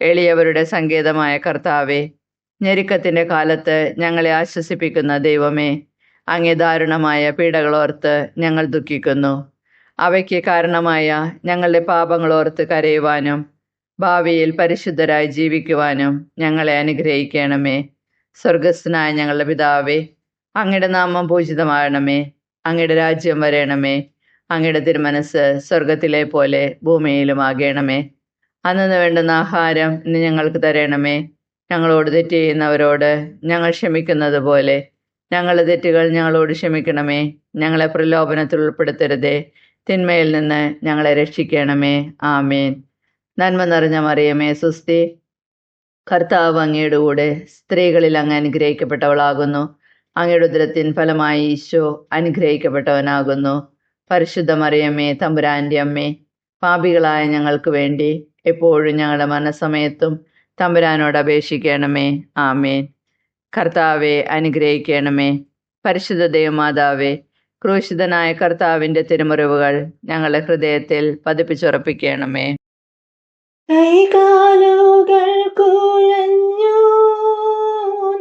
എളിയവരുടെ സങ്കേതമായ കർത്താവേ, ഞെരുക്കത്തിൻ്റെ കാലത്ത് ഞങ്ങളെ ആശ്വസിപ്പിക്കുന്ന ദൈവമേ, അങ്ങേ ദാരുണമായ പീഡകളോർത്ത് ഞങ്ങൾ ദുഃഖിക്കുന്നു. അവയ്ക്ക് കാരണമായ ഞങ്ങളുടെ പാപങ്ങളോർത്ത് കരയുവാനും ഭാവിയിൽ പരിശുദ്ധരായി ജീവിക്കുവാനും ഞങ്ങളെ അനുഗ്രഹിക്കണമേ. സ്വർഗസ്ഥനായ ഞങ്ങളുടെ പിതാവേ, അങ്ങയുടെ നാമം പൂജിതമാകണമേ. അങ്ങയുടെ രാജ്യം വരേണമേ. അങ്ങയുടെ തിരുമനസ് സ്വർഗത്തിലെ പോലെ ഭൂമിയിലുമാകണമേ. അന്നു വേണ്ടുന്ന ആഹാരം ഇന്ന് ഞങ്ങൾക്ക് തരണമേ. ഞങ്ങളോട് തെറ്റ് ചെയ്യുന്നവരോട് ഞങ്ങൾ ക്ഷമിക്കുന്നത് പോലെ ഞങ്ങളുടെ തെറ്റുകൾ ഞങ്ങളോട് ക്ഷമിക്കണമേ. ഞങ്ങളെ പ്രലോഭനത്തിൽ ഉൾപ്പെടുത്തരുതേ, തിന്മയിൽ നിന്ന് ഞങ്ങളെ രക്ഷിക്കണമേ. ആമേൻ. നന്മ നിറഞ്ഞ മറിയമേ, സുസ്തി, കർത്താവ് അങ്ങയുടെ കൂടെ, സ്ത്രീകളിൽ അങ്ങ് അനുഗ്രഹിക്കപ്പെട്ടവളാകുന്നു. അങ്ങയുടെ ഉദരത്തിൻ ഫലമായി ഈശോ അനുഗ്രഹിക്കപ്പെട്ടവനാകുന്നു. പരിശുദ്ധ മറിയമ്മേ, തമ്പുരാൻ്റെ അമ്മേ, പാപികളായ ഞങ്ങൾക്ക് വേണ്ടി എപ്പോഴും ഞങ്ങളുടെ മരണസമയത്തും തമ്പുരാനോട് അപേക്ഷിക്കണമേ. ആമേൻ. കർത്താവെ അനുഗ്രഹിക്കണമേ. പരിശുദ്ധ ദൈവമാതാവേ, ക്രൂശിതനായ കർത്താവിൻ്റെ തിരുമുറിവുകൾ ഞങ്ങളുടെ ഹൃദയത്തിൽ പതിപ്പിച്ചുറപ്പിക്കണമേ. കൈകാലുകൾ കുഴഞ്ഞു,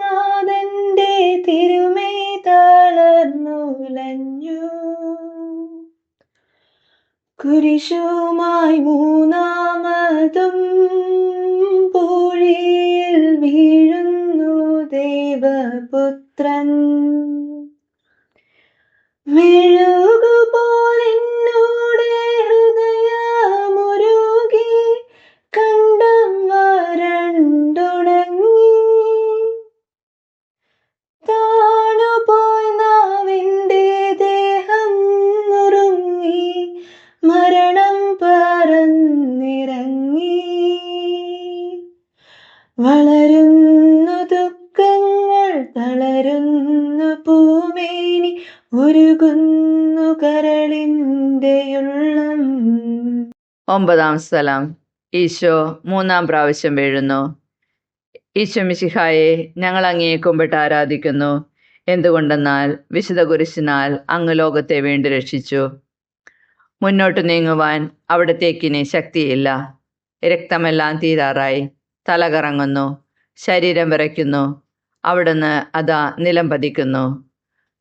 നാഥന്റെ തിരുമൈ തളർന്നുലഞ്ഞു. കുരിശുമായി മൂന്നാമതും പൂഴിയിൽ വീഴുന്നു ദേവപുത്രൻ. മെഴുകുപോലെന്നോടെ ഹൃദയമുരുകി, കണ്ടം വരണ്ടുണങ്ങി. താണുപോയി നാവിൻ്റെ ദേഹം നുറുങ്ങി, മരണം പറന്നിറങ്ങി. വളരുന്നു ദുഃഖങ്ങൾ, തളരുന്നു പൂമേനി, ഉരുകുന്നു കരളിൻ്റെ ഉള്ളം. ഒമ്പതാം സ്ഥലം. ഈശോ മൂന്നാം പ്രാവശ്യം വീഴുന്നു. ഈശോ മിശിഹായെ ഞങ്ങൾ അങ്ങയെ കുമ്പിട്ട് ആരാധിക്കുന്നു. എന്തുകൊണ്ടെന്നാൽ വിശുദ്ധ കുരിശിനാൽ അങ്ങ് ലോകത്തെ വീണ്ടും രക്ഷിച്ചു. മുന്നോട്ട് നീങ്ങുവാൻ അവിടത്തേക്കിനി ശക്തിയില്ല. രക്തമെല്ലാം തീരാറായി. തല കറങ്ങുന്നു, ശരീരം വിറയ്ക്കുന്നു. അവിടുന്ന് അതാ നിലം പതിക്കുന്നു.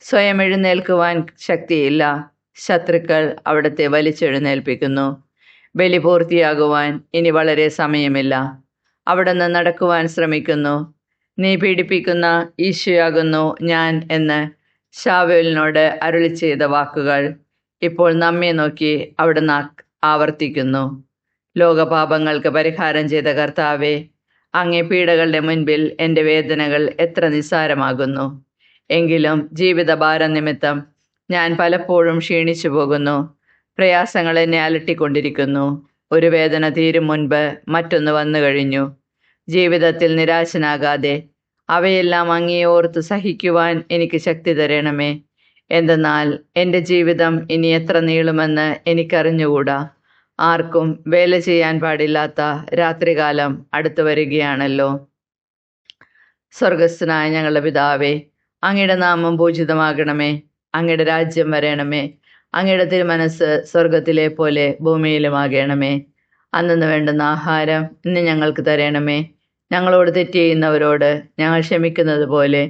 സ്വയം എഴുന്നേൽക്കുവാൻ ശക്തിയില്ല. ശത്രുക്കൾ അവിടുത്തെ വലിച്ചെഴുന്നേൽപ്പിക്കുന്നു. ബലി പൂർത്തിയാകുവാൻ ഇനി വളരെ സമയമില്ല. അവിടുന്ന് നടക്കുവാൻ ശ്രമിക്കുന്നു. നീ പീഡിപ്പിക്കുന്ന ഈശോയാകുന്നു ഞാൻ എന്ന് ശാവേലിനോട് അരുളി ചെയ്ത വാക്കുകൾ ഇപ്പോൾ നമ്മെ നോക്കി അവിടുന്ന് ആവർത്തിക്കുന്നു. ലോകപാപങ്ങൾക്ക് പരിഹാരം ചെയ്ത കർത്താവെ, അങ്ങേ പീഡകളുടെ മുൻപിൽ എൻ്റെ വേദനകൾ എത്ര നിസ്സാരമാകുന്നു. എങ്കിലും ജീവിതഭാരം നിമിത്തം ഞാൻ പലപ്പോഴും ക്ഷീണിച്ചു പോകുന്നു. പ്രയാസങ്ങൾ എന്നെ അലട്ടിക്കൊണ്ടിരിക്കുന്നു. ഒരു വേദന തീരും മുൻപ് മറ്റൊന്ന് വന്നു കഴിഞ്ഞു. ജീവിതത്തിൽ നിരാശനാകാതെ അവയെല്ലാം അങ്ങേ ഓർത്ത് സഹിക്കുവാൻ എനിക്ക് ശക്തി തരണമേ. എന്തെന്നാൽ എൻ്റെ ജീവിതം ഇനി എത്ര നീളുമെന്ന് എനിക്കറിഞ്ഞുകൂടാ. ആർക്കും വേല ചെയ്യാൻ പാടില്ലാത്ത രാത്രികാലം അടുത്തു വരികയാണല്ലോ. സ്വർഗസ്ഥനായ ഞങ്ങളുടെ പിതാവേ, അങ്ങയുടെ നാമം പൂജിതമാകണമേ. അങ്ങയുടെ രാജ്യം വരേണമേ. അങ്ങയുടെ തിരുമനസ് സ്വർഗത്തിലെ പോലെ ഭൂമിയിലുമാകണമേ. അന്നു വേണ്ടുന്ന ആഹാരം ഇന്ന് ഞങ്ങൾക്ക് തരണമേ. ഞങ്ങളോട് തെറ്റ് ചെയ്യുന്നവരോട് ഞങ്ങൾ ക്ഷമിക്കുന്നത് പോലെ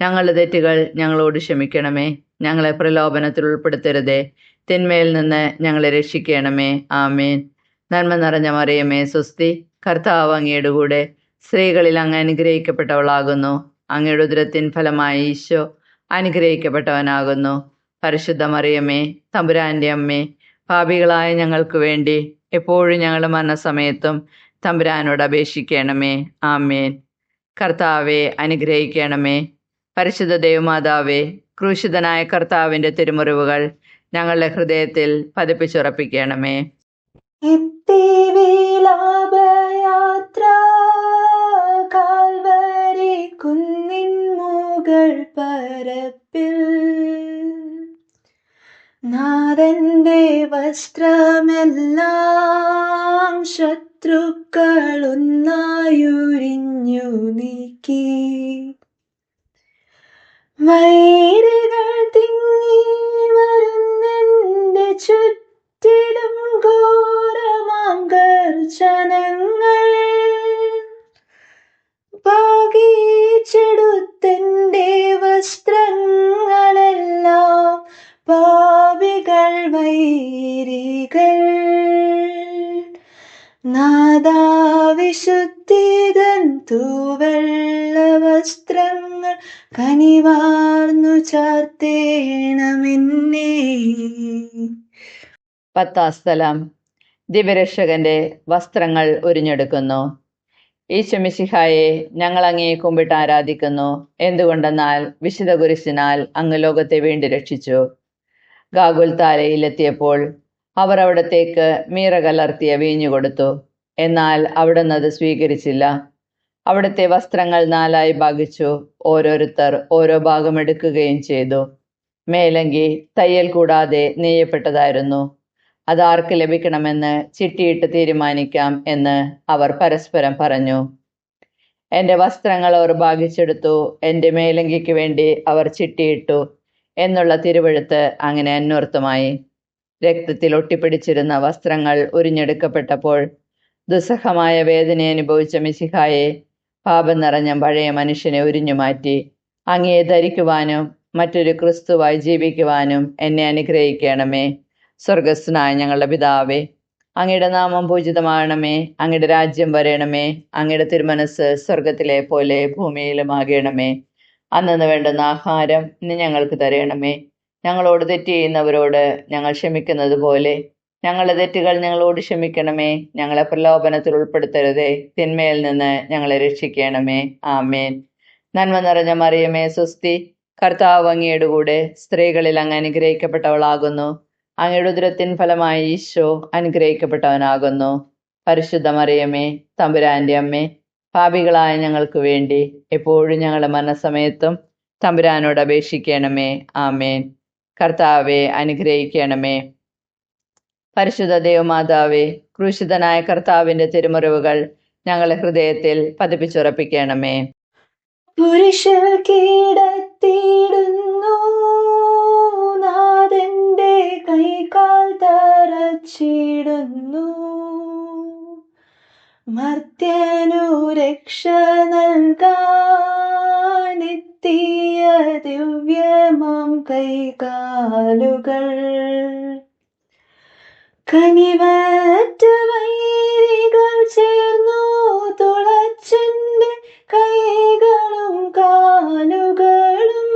ഞങ്ങളുടെ തെറ്റുകൾ ഞങ്ങളോട് ക്ഷമിക്കണമേ. ഞങ്ങളെ പ്രലോഭനത്തിൽ ഉൾപ്പെടുത്തരുതേ. തിന്മയിൽ നിന്ന് ഞങ്ങളെ രക്ഷിക്കണമേ. ആമേൻ. നന്മ നിറഞ്ഞ മറിയമേ, സ്വസ്തി. കർത്താവ് അങ്ങയുടെ കൂടെ, സ്ത്രീകളിൽ അങ്ങ് അനുഗ്രഹിക്കപ്പെട്ടവളാകുന്നു. അങ്ങയുടെ ഉദരത്തിൻ ഫലമായി ഈശോ അനുഗ്രഹിക്കപ്പെട്ടവനാകുന്നു. പരിശുദ്ധ മറിയമേ, തമ്പുരാന്റെ അമ്മേ, പാപികളായ ഞങ്ങൾക്ക് വേണ്ടി എപ്പോഴും ഞങ്ങളുടെ മരണസമയത്തും തമ്പുരാനോട് അപേക്ഷിക്കണമേ. ആമേൻ. കർത്താവെ അനുഗ്രഹിക്കണമേ. പരിശുദ്ധ ദൈവമാതാവേ, ക്രൂശിതനായ കർത്താവിൻ്റെ തിരുമുറിവുകൾ ഞങ്ങളുടെ ഹൃദയത്തിൽ പതിപ്പിച്ചുറപ്പിക്കണമേ. എത്തി വിലാപയാത്ര കാൽവരി കുന്നിൻ മുകൾ പരപ്പിൽ, നാഥന്റെ വസ്ത്രമെല്ലാം ശത്രുക്കൾ ഒന്നായുരിഞ്ഞു നീക്കി. വൈരികൾ തിങ്ങി വരുന്നെന്റെ ചുറ്റിലും ഘോരമാം ഗർജനങ്ങൾ. ഭാഗിച്ചെടുത്തെന്റെ വസ്ത്രങ്ങളെല്ലാം പാപികൾ വൈരികൾ. നാദാ വിശുദ്ധിതൻ തൂവെള്ള വസ്ത്രങ്ങൾ കനിവാർന്നു ചാർത്തേണമെന്നേ. 10 സ്ഥലം. ദിവ്യരക്ഷകന്റെ വസ്ത്രങ്ങൾ ഉരിഞ്ഞെടുക്കുന്നു. ഈശോമിശിഹായെ, ഞങ്ങൾ അങ്ങയെ കുമ്പിട്ട് ആരാധിക്കുന്നു. എന്തുകൊണ്ടെന്നാൽ വിശുദ്ധ കുരിശിനാൽ അങ്ങ് ലോകത്തെ വീണ്ടും രക്ഷിച്ചു. ഗാഗുൽത്താലയിലെത്തിയപ്പോൾ അവർ അവിടത്തേക്ക് മീറ കലർത്തിയ വീഞ്ഞു കൊടുത്തു. എന്നാൽ അവിടുന്ന് അത് സ്വീകരിച്ചില്ല. അവിടുത്തെ വസ്ത്രങ്ങൾ 4 ഭാഗിച്ചു. ഓരോരുത്തർ ഓരോ ഭാഗം എടുക്കുകയും ചെയ്തു. മേലങ്കി തയ്യൽ കൂടാതെ നെയ്യപ്പെട്ടതായിരുന്നു. അത് ആർക്ക് ലഭിക്കണമെന്ന് ചിട്ടിയിട്ട് തീരുമാനിക്കാം എന്ന് അവർ പരസ്പരം പറഞ്ഞു. എൻ്റെ വസ്ത്രങ്ങൾ അവർ ഭാഗിച്ചെടുത്തു, എൻ്റെ മേലങ്കിക്ക് വേണ്ടി അവർ ചിട്ടിയിട്ടു എന്നുള്ള തിരുവെഴുത്ത് അങ്ങനെ അന്വർത്ഥമായി. രക്തത്തിൽ ഒട്ടിപ്പിടിച്ചിരുന്ന വസ്ത്രങ്ങൾ ഉരിഞ്ഞെടുക്കപ്പെട്ടപ്പോൾ ദുസ്സഹമായ വേദന അനുഭവിച്ച മിശിഹായെ, പാപം നിറഞ്ഞ പഴയ മനുഷ്യനെ ഉരിഞ്ഞു മാറ്റി അങ്ങയെ ധരിക്കുവാനും മറ്റൊരു ക്രിസ്തുവായി ജീവിക്കുവാനും എന്നെ അനുഗ്രഹിക്കണമേ. സ്വർഗസ്ഥനായ ഞങ്ങളുടെ പിതാവേ, അങ്ങയുടെ നാമം പൂജിതമാകണമേ. അങ്ങയുടെ രാജ്യം വരണമേ. അങ്ങയുടെ തിരുമനസ് സ്വർഗത്തിലെ പോലെ ഭൂമിയിലുമാകണമേ. അന്നു വേണ്ടുന്ന ആഹാരം ഇന്ന് ഞങ്ങൾക്ക് തരണമേ. ഞങ്ങളോട് തെറ്റ് ചെയ്യുന്നവരോട് ഞങ്ങൾ ക്ഷമിക്കുന്നത് പോലെ ഞങ്ങളുടെ തെറ്റുകൾ ഞങ്ങളോട് ക്ഷമിക്കണമേ. ഞങ്ങളെ പ്രലോഭനത്തിൽ ഉൾപ്പെടുത്തരുതേ. തിന്മയിൽ നിന്ന് ഞങ്ങളെ രക്ഷിക്കണമേ. ആമേൻ. നന്മ നിറഞ്ഞ മറിയമേ, സ്വസ്തി. കർത്താവ് അങ്ങയുടെ കൂടെ, സ്ത്രീകളിൽ അങ്ങ് അനുഗ്രഹിക്കപ്പെട്ടവളാകുന്നു. അങ്ങയുടെ ഉദരത്തിൻ ഫലമായി ഈശോ അനുഗ്രഹിക്കപ്പെട്ടവനാകുന്നു. പരിശുദ്ധ മറിയമേ, തമ്പുരാന്റെ അമ്മേ, പാപികളായ ഞങ്ങൾക്ക് വേണ്ടി എപ്പോഴും ഞങ്ങളുടെ മരണസമയത്തും തമ്പുരാനോട് അപേക്ഷിക്കണമേ. ആമേൻ. കർത്താവെ അനുഗ്രഹിക്കണമേ. പരിശുദ്ധ ദൈവമാതാവേ, ക്രൂശിതനായ കർത്താവിൻ്റെ തിരുമുറിവുകൾ ഞങ്ങളുടെ ഹൃദയത്തിൽ പതിപ്പിച്ചുറപ്പിക്കണമേ. കുരിശിൽ കീഴത്തിയിടുന്നു നാഥന്റെ കൈകാൽ തറച്ചിടുന്നു. മർത്യനു രക്ഷ നൽകാനെത്തിയ ദിവ്യമാം കൈകാലുകൾ. കനിവറ്റ വൈരികൾ ചേർന്നു തുളച്ചെന്റെ കൈകളും കാലുകളും.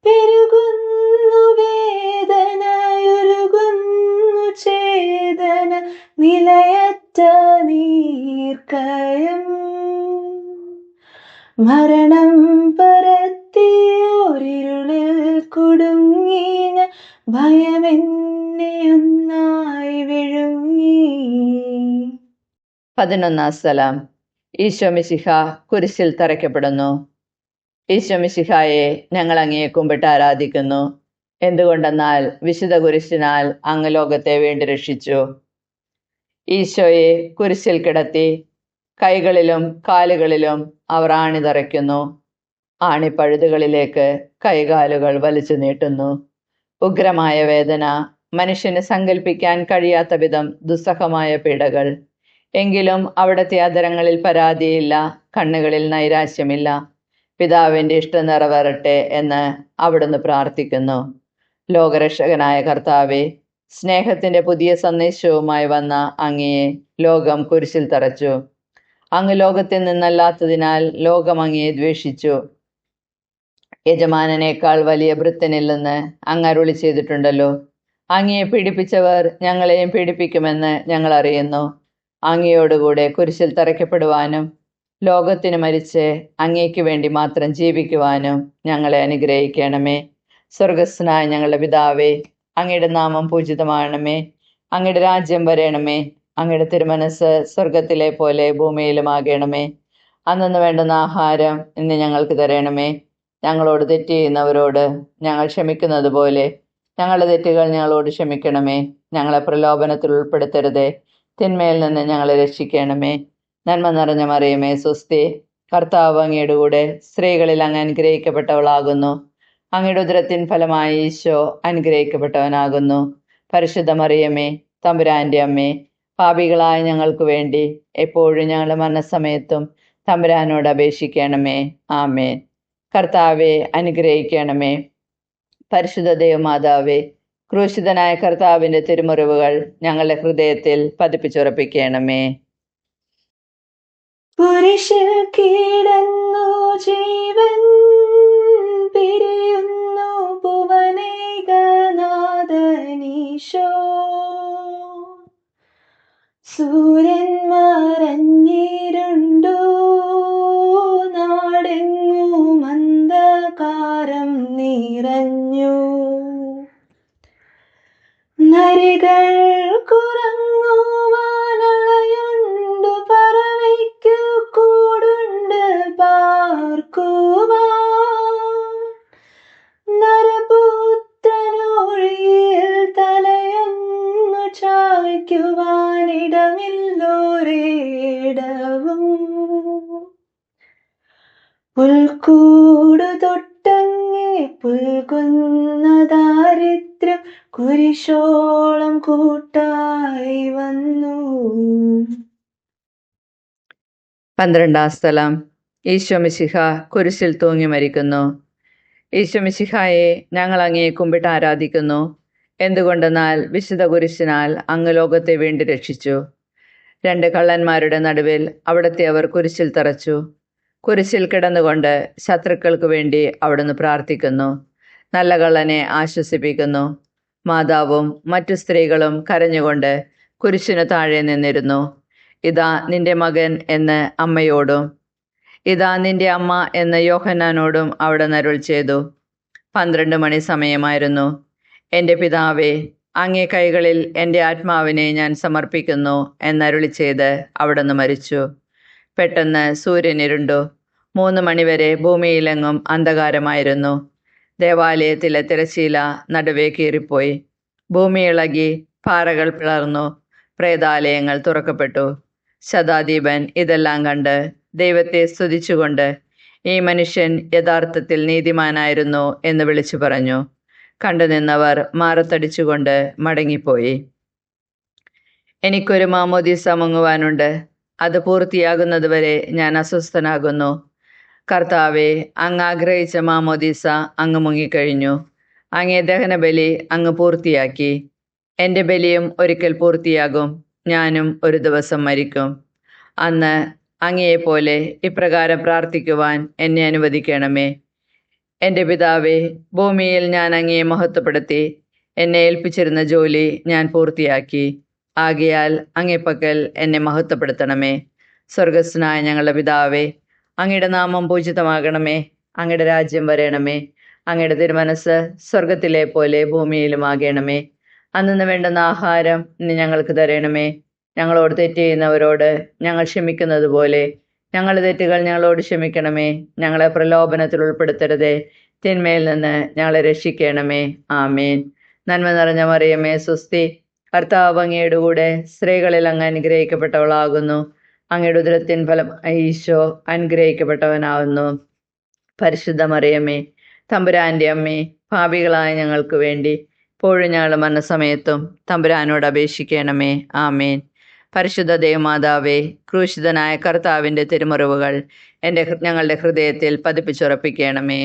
പെരുകുന്നു വേദനയുരുകുന്നു ചേതന, നിലയറ്റ നീർക്കയം. മരണം പരത്തിയോരിരുളിൽ കുടുങ്ങിന ഭയമെന്നെ ഒന്നായി വിഴുങ്ങി. 11 സ്ഥലം. ഈശോമിശിഹ കുരിശിൽ തറയ്ക്കപ്പെടുന്നു. ഈശോമിശിഹായെ, ഞങ്ങൾ അങ്ങയെ കുമ്പിട്ട് ആരാധിക്കുന്നു. എന്തുകൊണ്ടെന്നാൽ വിശുദ്ധ കുരിശിനാൽ അങ്ങ് ലോകത്തെ വീണ്ടും രക്ഷിച്ചു. ഈശോയെ കുരിശിൽ കിടത്തി കൈകളിലും കാലുകളിലും അവർ ആണി തറയ്ക്കുന്നു. ആണിപ്പഴുതുകളിലേക്ക് കൈകാലുകൾ വലിച്ചു നീട്ടുന്നു. ഉഗ്രമായ വേദന, മനുഷ്യന് സങ്കല്പിക്കാൻ കഴിയാത്ത വിധം ദുസ്സഹമായ പീഡകൾ. എങ്കിലും അവിടുത്തെ അധരങ്ങളിൽ പരാതിയില്ല, കണ്ണുകളിൽ നൈരാശ്യമില്ല. പിതാവിൻ്റെ ഇഷ്ടം നിറവേറട്ടെ എന്ന് അവിടുന്ന് പ്രാർത്ഥിക്കുന്നു. ലോകരക്ഷകനായ കർത്താവെ, സ്നേഹത്തിൻ്റെ പുതിയ സന്ദേശവുമായി വന്ന അങ്ങയെ ലോകം കുരിശിൽ തറച്ചു. അങ്ങ് ലോകത്തിൽ നിന്നല്ലാത്തതിനാൽ ലോകം അങ്ങയെ ദ്വേഷിച്ചു. യജമാനനേക്കാൾ വലിയ ഭൃത്യനില്ലെന്ന് അങ്ങ് അരുളി ചെയ്തിട്ടുണ്ടല്ലോ. അങ്ങയെ പീഡിപ്പിച്ചവർ ഞങ്ങളെയും പീഡിപ്പിക്കുമെന്ന് ഞങ്ങൾ അറിയുന്നു. അങ്ങയോടുകൂടെ കുരിശിൽ തറയ്ക്കപ്പെടുവാനും ലോകത്തിന് മരിച്ച് അങ്ങയ്ക്ക് വേണ്ടി മാത്രം ജീവിക്കുവാനും ഞങ്ങളെ അനുഗ്രഹിക്കണമേ. സ്വർഗസ്ഥനായ ഞങ്ങളുടെ പിതാവേ, അങ്ങയുടെ നാമം പൂജിതമാകണമേ. അങ്ങയുടെ രാജ്യം വരേണമേ. അങ്ങയുടെ തിരുമനസ് സ്വർഗത്തിലെ പോലെ ഭൂമിയിലുമാകണമേ. അന്നു വേണ്ടുന്ന ആഹാരം ഇന്ന് ഞങ്ങൾക്ക് തരണമേ. ഞങ്ങളോട് തെറ്റ് ചെയ്യുന്നവരോട് ഞങ്ങൾ ക്ഷമിക്കുന്നത് പോലെ ഞങ്ങളുടെ തെറ്റുകൾ ഞങ്ങളോട് ക്ഷമിക്കണമേ. ഞങ്ങളെ പ്രലോഭനത്തിൽ ഉൾപ്പെടുത്തരുതേ, തിന്മയിൽ നിന്ന് ഞങ്ങളെ രക്ഷിക്കണമേ. നന്മ നിറഞ്ഞ മറിയമേ, സ്വസ്തി. കർത്താവ് അങ്ങയുടെ കൂടെ സ്ത്രീകളിൽ അങ്ങ് അനുഗ്രഹിക്കപ്പെട്ടവളാകുന്നു. അങ്ങയുടെ ഉദരത്തിൻ ഫലമായി ഈശോ അനുഗ്രഹിക്കപ്പെട്ടവനാകുന്നു. പരിശുദ്ധ മറിയമേ, തമ്പുരാന്റെ അമ്മേ, പാപികളായ ഞങ്ങൾക്ക് വേണ്ടി എപ്പോഴും ഞങ്ങളുടെ മരണസമയത്തും തമ്പുരാനോട് അപേക്ഷിക്കണമേ. ആമേൻ. കർത്താവെ അനുഗ്രഹിക്കണമേ. പരിശുദ്ധ ദൈവമാതാവേ, ക്രൂശിതനായ കർത്താവിൻ്റെ തിരുമുറിവുകൾ ഞങ്ങളുടെ ഹൃദയത്തിൽ പതിപ്പിച്ചുറപ്പിക്കണമേ. കുരിശിൽ കിടന്നു ജീവൻ പിരിയുന്നു ഭുവനേകനാഥനീശോ. സൂര്യൻ മറഞ്ഞിരുണ്ടു, നാടെങ്ങും അന്ധകാരം നിറഞ്ഞു. നരികൾ കുറങ്ങുവാനളയുണ്ടു, പറവയ്ക്കു കൂടുണ്ട് പാർക്കുവാൻ. നരപുത്രനൊഴിയിൽ തലയൊന്നു ചായ്ക്കുവാനിടമില്ലോരേടവും. പുൽക്കൂടു തൊട്ടങ്ങേ പുൽകുന്ന ദാരിദ്ര്യം കുരിശോളം കൂട്ടായി വന്നു. 12-ാം സ്ഥലം. ഈശോ മിശിഹ കുരിശിൽ തൂങ്ങി മരിക്കുന്നു. ഈശോ മിശിഹായെ ഞങ്ങൾ അങ്ങയെ കുമ്പിട്ട് ആരാധിക്കുന്നു. എന്തുകൊണ്ടെന്നാൽ വിശുദ്ധ കുരിശിനാൽ അങ്ങ് ലോകത്തെ വീണ്ടും രക്ഷിച്ചു. 2 കള്ളന്മാരുടെ നടുവിൽ അവിടുത്തെ അവർ കുരിശിൽ തറച്ചു. കുരിശിൽ കിടന്നുകൊണ്ട് ശത്രുക്കൾക്ക് വേണ്ടി അവിടുന്ന് പ്രാർത്ഥിക്കുന്നു. നല്ല കള്ളനെ ആശ്വസിപ്പിക്കുന്നു. മാതാവും മറ്റു സ്ത്രീകളും കരഞ്ഞുകൊണ്ട് കുരിശിനു താഴെ നിന്നിരുന്നു. ഇതാ നിന്റെ മകൻ എന്ന് അമ്മയോടും ഇതാ നിന്റെ അമ്മ എന്ന് യോഹന്നാനോടും അവിടെ അരുൾ ചെയ്തു. 12 മണി സമയമായിരുന്നു. എൻ്റെ പിതാവേ, അങ്ങേ കൈകളിൽ എൻ്റെ ആത്മാവിനെ ഞാൻ സമർപ്പിക്കുന്നു എന്നരുളി ചെയ്ത് അവിടുന്ന് മരിച്ചു. പെട്ടെന്ന് സൂര്യൻ ഇരുണ്ടു. 3 മണിവരെ ഭൂമിയിലെങ്ങും അന്ധകാരമായിരുന്നു. ദേവാലയത്തിലെ തിരശ്ശീല നടുവേ കീറിപ്പോയി. ഭൂമി ഇളകി, പാറകൾ പിളർന്നു, പ്രേതാലയങ്ങൾ തുറക്കപ്പെട്ടു. ശതാധിപൻ ഇതെല്ലാം കണ്ട് ദൈവത്തെ സ്തുതിച്ചുകൊണ്ട് ഈ മനുഷ്യൻ യഥാർത്ഥത്തിൽ നീതിമാനായിരുന്നു എന്ന് വിളിച്ചു പറഞ്ഞു. കണ്ടുനിന്നവർ മാറത്തടിച്ചുകൊണ്ട് മടങ്ങിപ്പോയി. എനിക്കൊരു മാമോദീസ മുങ്ങുവാനുണ്ട്. അത് പൂർത്തിയാകുന്നതുവരെ ഞാൻ അസ്വസ്ഥനാകുന്നു. കർത്താവെ, അങ്ങ് ആഗ്രഹിച്ച മാമോദീസ അങ്ങ് മുങ്ങിക്കഴിഞ്ഞു. അങ്ങേ ദഹനബലി അങ്ങ് പൂർത്തിയാക്കി. എൻ്റെ ബലിയും ഒരിക്കൽ പൂർത്തിയാകും. ഞാനും ഒരു ദിവസം മരിക്കും. അന്ന് അങ്ങയെപ്പോലെ ഇപ്രകാരം പ്രാർത്ഥിക്കുവാൻ എന്നെ അനുവദിക്കണമേ. എൻ്റെ പിതാവേ, ഭൂമിയിൽ ഞാൻ അങ്ങയെ മഹത്വപ്പെടുത്തി. എന്നെ ഏൽപ്പിച്ചിരുന്ന ജോലി ഞാൻ പൂർത്തിയാക്കി. ആകയാൽ അങ്ങേപ്പക്കൽ എന്നെ മഹത്വപ്പെടുത്തണമേ. സ്വർഗസ്ഥനായ ഞങ്ങളുടെ പിതാവേ, അങ്ങയുടെ നാമം പൂജിതമാകണമേ. അങ്ങയുടെ രാജ്യം വരേണമേ. അങ്ങയുടെ തിരുമനസ് സ്വർഗത്തിലെ പോലെ ഭൂമിയിലുമാകണമേ. അന്നു വേണ്ടുന്ന ആഹാരം ഇന്ന് ഞങ്ങൾക്ക് തരണമേ. ഞങ്ങളോട് തെറ്റ് ചെയ്യുന്നവരോട് ഞങ്ങൾ ക്ഷമിക്കുന്നത് പോലെ ഞങ്ങളുടെ തെറ്റുകൾ ഞങ്ങളോട് ക്ഷമിക്കണമേ. ഞങ്ങളെ പ്രലോഭനത്തിൽ ഉൾപ്പെടുത്തരുതേ, തിന്മയിൽ നിന്ന് ഞങ്ങളെ രക്ഷിക്കണമേ. ആമേൻ. നന്മ നിറഞ്ഞ മറിയമേ, സ്വസ്തി. കർത്താവ് അങ്ങയുടെ കൂടെ സ്ത്രീകളിൽ അങ്ങ് അനുഗ്രഹിക്കപ്പെട്ടവളാകുന്നു. അങ്ങയുടെ ഉദരത്തിൻ ഫലം ഈശോ അനുഗ്രഹിക്കപ്പെട്ടവനാകുന്നു. പരിശുദ്ധ മറിയമേ, തമ്പുരാന്റെ അമ്മേ, പാപികളായ ഞങ്ങൾക്ക് വേണ്ടി ഇപ്പോഴും ഞങ്ങളുടെ മരണസമയത്തും തമ്പുരാനോട് അപേക്ഷിക്കണമേ. ആമേൻ. പരിശുദ്ധ ദേവമാതാവേ, ക്രൂശിതനായ കർത്താവിൻ്റെ തിരുമുറിവുകൾ ഞങ്ങളുടെ ഹൃദയത്തിൽ പതിപ്പിച്ചുറപ്പിക്കണമേ.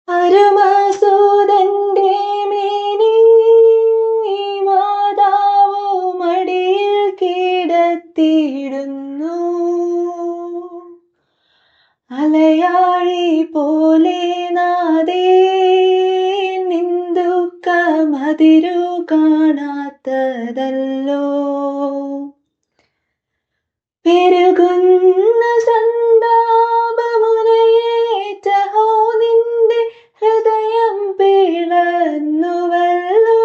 അരുമസൂതന്റെ മേനി മാതാവു മടിയിൽ കിടത്തിയിടുന്നു. അലയാഴി പോലെ നാദേ നിന്ദുക്കമതിരു കാണാത്തതല്ലോ. പെരുകുന്ന സന്താപമുനയേറ്റഹോ നിന്റെ ഹൃദയം പിളർന്നുവല്ലോ.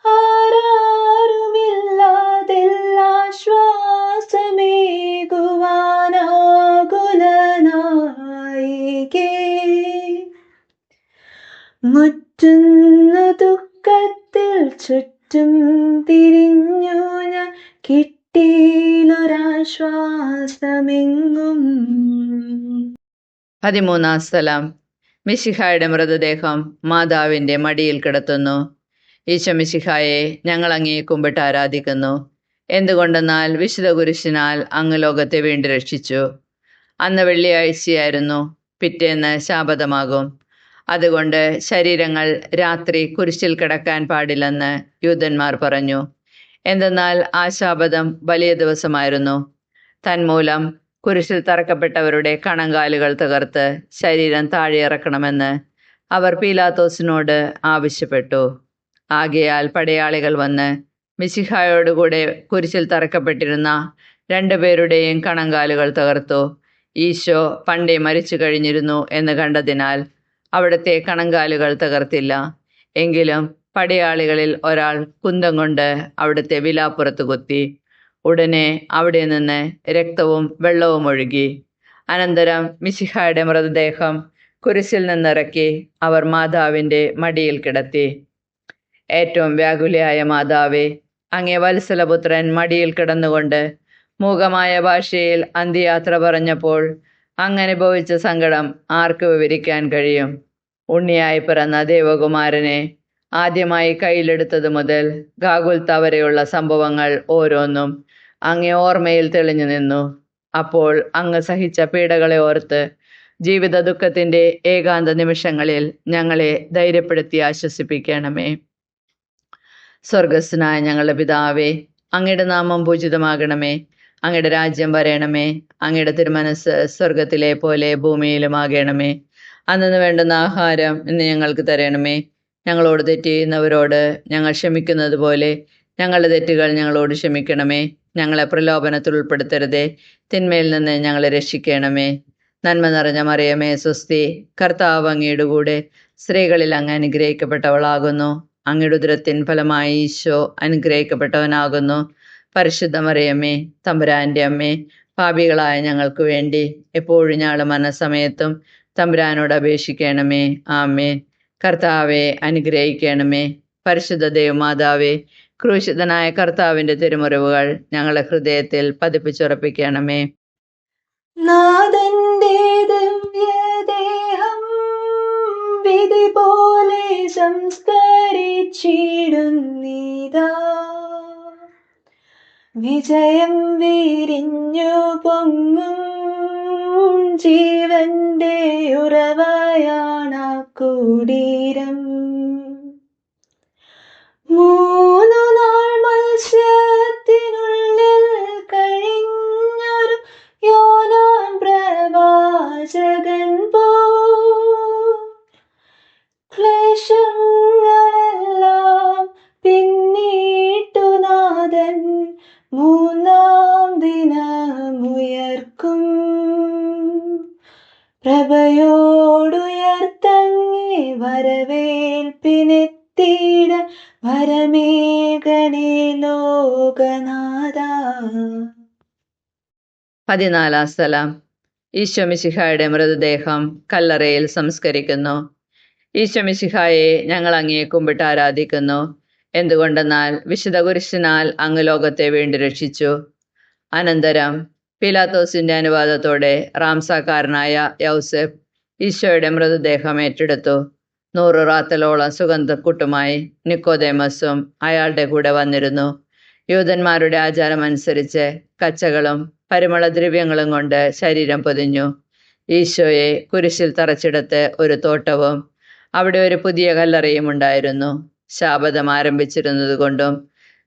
ആരാരുമില്ലാതെല്ലാശ്വാസമേകുവാനാകുലനായികേ. മുറ്റുന്ന ദുഃഖത്തിൽ ചുറ്റും തിരിഞ്ഞു ഞാൻ, കിട്ടിയിലൊരാശ്വാസമെങ്ങും. 13-ാം സ്ഥലം. മിശിഹായുടെ മൃതദേഹം മാതാവിൻ്റെ മടിയിൽ കിടത്തുന്നു. ഈശോ മിശിഹായെ, ഞങ്ങൾ അങ്ങയെ കുമ്പിട്ട് ആരാധിക്കുന്നു. എന്തുകൊണ്ടെന്നാൽ വിശുദ്ധ കുരിശിനാൽ അങ്ങ് ലോകത്തെ വീണ്ടും രക്ഷിച്ചു. അന്ന് വെള്ളിയാഴ്ചയായിരുന്നു, പിറ്റേന്ന് ശാബതമാകും. അതുകൊണ്ട് ശരീരങ്ങൾ രാത്രി കുരിശിൽ കിടക്കാൻ പാടില്ലെന്ന് യൂദന്മാർ പറഞ്ഞു. എന്തെന്നാൽ ആ ശാബതം വലിയ ദിവസമായിരുന്നു. തന്മൂലം കുരിശിൽ തറക്കപ്പെട്ടവരുടെ കണങ്കാലുകൾ തകർത്ത് ശരീരം താഴെ ഇറക്കണമെന്ന് അവർ പീലാത്തോസിനോട് ആവശ്യപ്പെട്ടു. ആകയാൽ പടയാളികൾ വന്ന് മിശിഹായോടുകൂടെ കുരിശിൽ തറക്കപ്പെട്ടിരുന്ന 2 പേരുടെയും കണങ്കാലുകൾ തകർത്തു. ഈശോ പണ്ടേ മരിച്ചു കഴിഞ്ഞിരുന്നു എന്ന് കണ്ടതിനാൽ അവിടുത്തെ കണങ്കാലുകൾ തകർത്തില്ല. എങ്കിലും പടയാളികളിൽ ഒരാൾ കുന്തം കൊണ്ട് അവിടുത്തെ വിലാപ്പുറത്ത് കുത്തി. ഉടനെ അവിടെ നിന്ന് രക്തവും വെള്ളവും ഒഴുകി. അനന്തരം മിശിഹായുടെ മൃതദേഹം കുരിശിൽ നിന്നിറക്കി അവർ മാതാവിൻ്റെ മടിയിൽ കിടത്തി. ഏറ്റവും വ്യാകുലയായ മാതാവേ, അങ്ങേ വത്സലപുത്രൻ മടിയിൽ കിടന്നുകൊണ്ട് മൂകമായ ഭാഷയിൽ അന്ത്യയാത്ര പറഞ്ഞപ്പോൾ അങ്ങനുഭവിച്ച സങ്കടം ആർക്ക് വിവരിക്കാൻ കഴിയും? ഉണ്ണിയായി പിറന്ന ദേവകുമാരനെ ആദ്യമായി കയ്യിലെടുത്തത് മുതൽ ഗാഗുൽത്ത വരെയുള്ള സംഭവങ്ങൾ ഓരോന്നും അങ്ങേ ഓർമ്മയിൽ തെളിഞ്ഞു നിന്നു. അപ്പോൾ അങ്ങ് സഹിച്ച പീഡകളെ ഓർത്ത് ജീവിത ദുഃഖത്തിൻ്റെ ഏകാന്ത നിമിഷങ്ങളിൽ ഞങ്ങളെ ധൈര്യപ്പെടുത്തി ആശ്വസിപ്പിക്കണമേ. സ്വർഗസ്ഥനായ ഞങ്ങളുടെ പിതാവേ, അങ്ങയുടെ നാമം പൂജിതമാകണമേ. അങ്ങയുടെ രാജ്യം വരയണമേ. അങ്ങയുടെ തിരുമനസ് സ്വർഗത്തിലെ പോലെ ഭൂമിയിലുമാകണമേ. അന്നു വേണ്ടുന്ന ആഹാരം ഇന്ന് ഞങ്ങൾക്ക് തരണമേ. ഞങ്ങളോട് തെറ്റ് ചെയ്യുന്നവരോട് ഞങ്ങൾ ക്ഷമിക്കുന്നത് പോലെ ഞങ്ങളുടെ തെറ്റുകൾ ഞങ്ങളോട് ക്ഷമിക്കണമേ. ഞങ്ങളെ പ്രലോഭനത്തിൽ ഉൾപ്പെടുത്തരുതേ, തിന്മയിൽ നിന്ന് ഞങ്ങളെ രക്ഷിക്കണമേ. നന്മ നിറഞ്ഞ മറിയമേ, സ്വസ്തി, കർത്താവ് അങ്ങയുടെ കൂടെ സ്ത്രീകളിൽ അങ്ങ് അനുഗ്രഹിക്കപ്പെട്ടവളാകുന്നു. അങ്ങയുടെ ഉദരത്തിൻ ഫലമായി ഈശോ അനുഗ്രഹിക്കപ്പെട്ടവനാകുന്നു. പരിശുദ്ധ മറിയമ്മേ, തമ്പുരാൻ്റെ അമ്മേ, പാപികളായ ഞങ്ങൾക്ക് വേണ്ടി എപ്പോഴും ഞങ്ങളുടെ മരണസമയത്തും തമ്പുരാനോട് അപേക്ഷിക്കണമേ. ആമേൻ. കർത്താവെ അനുഗ്രഹിക്കണമേ. പരിശുദ്ധ ദേവമാതാവേ, ക്രൂശിതനായ കർത്താവിൻ്റെ തിരുമുറിവുകൾ ഞങ്ങളുടെ ഹൃദയത്തിൽ പതിപ്പിച്ചുറപ്പിക്കണമേ. നാഥന്റെ ദിവ്യദേഹം വിധി പോലെ സംസ്കരിച്ചിടുന്നീതാ. വിജയം വിരിഞ്ഞു പൊങ്ങും ജീവന്റെ ഉറവയാണാ കുടീരം. 3 നാൾ മത്സ്യത്തിനുള്ളിൽ കഴിഞ്ഞൊരു യോനാൻ പ്രവാചകൻ പോ ക്ലേശങ്ങളെല്ലാം പിന്നിട്ടു നാഥൻ 3-ാം ദിനമുയർക്കും. പ്രഭയോടുയർത്തങ്ങേ വരവേൽപ്പിനെത്തിയിട വരമേഘണേ ലോകനാഥ. 14-ാം സ്ഥലം. ഈശോ മിശിഹായുടെ മൃതദേഹം കല്ലറയിൽ സംസ്കരിക്കുന്നു. ഈശോ മിശിഹായെ, ഞങ്ങൾ അങ്ങയെ കുമ്പിട്ട് ആരാധിക്കുന്നു. എന്തുകൊണ്ടെന്നാൽ വിശുദ്ധ കുരിശിനാൽ അങ്ങ് ലോകത്തെ വീണ്ടും രക്ഷിച്ചു. അനന്തരം പീലാത്തോസിന്റെ അനുവാദത്തോടെ റാംസാക്കാരനായ യൗസഫ് ഈശോയുടെ മൃതദേഹം ഏറ്റെടുത്തു. 100 റാത്തലോളം സുഗന്ധക്കുട്ടുമായി നിക്കോദേമസും അയാളുടെ കൂടെ വന്നിരുന്നു. യൂതന്മാരുടെ ആചാരമനുസരിച്ച് കച്ചകളും പരിമളദ്രവ്യങ്ങളും കൊണ്ട് ശരീരം പൊതിഞ്ഞു. ഈശോയെ കുരിശിൽ തറച്ചിടത്ത് ഒരു തോട്ടവും അവിടെ ഒരു പുതിയ കല്ലറയും ഉണ്ടായിരുന്നു. ശാബദം ആരംഭിച്ചിരുന്നത് കൊണ്ടും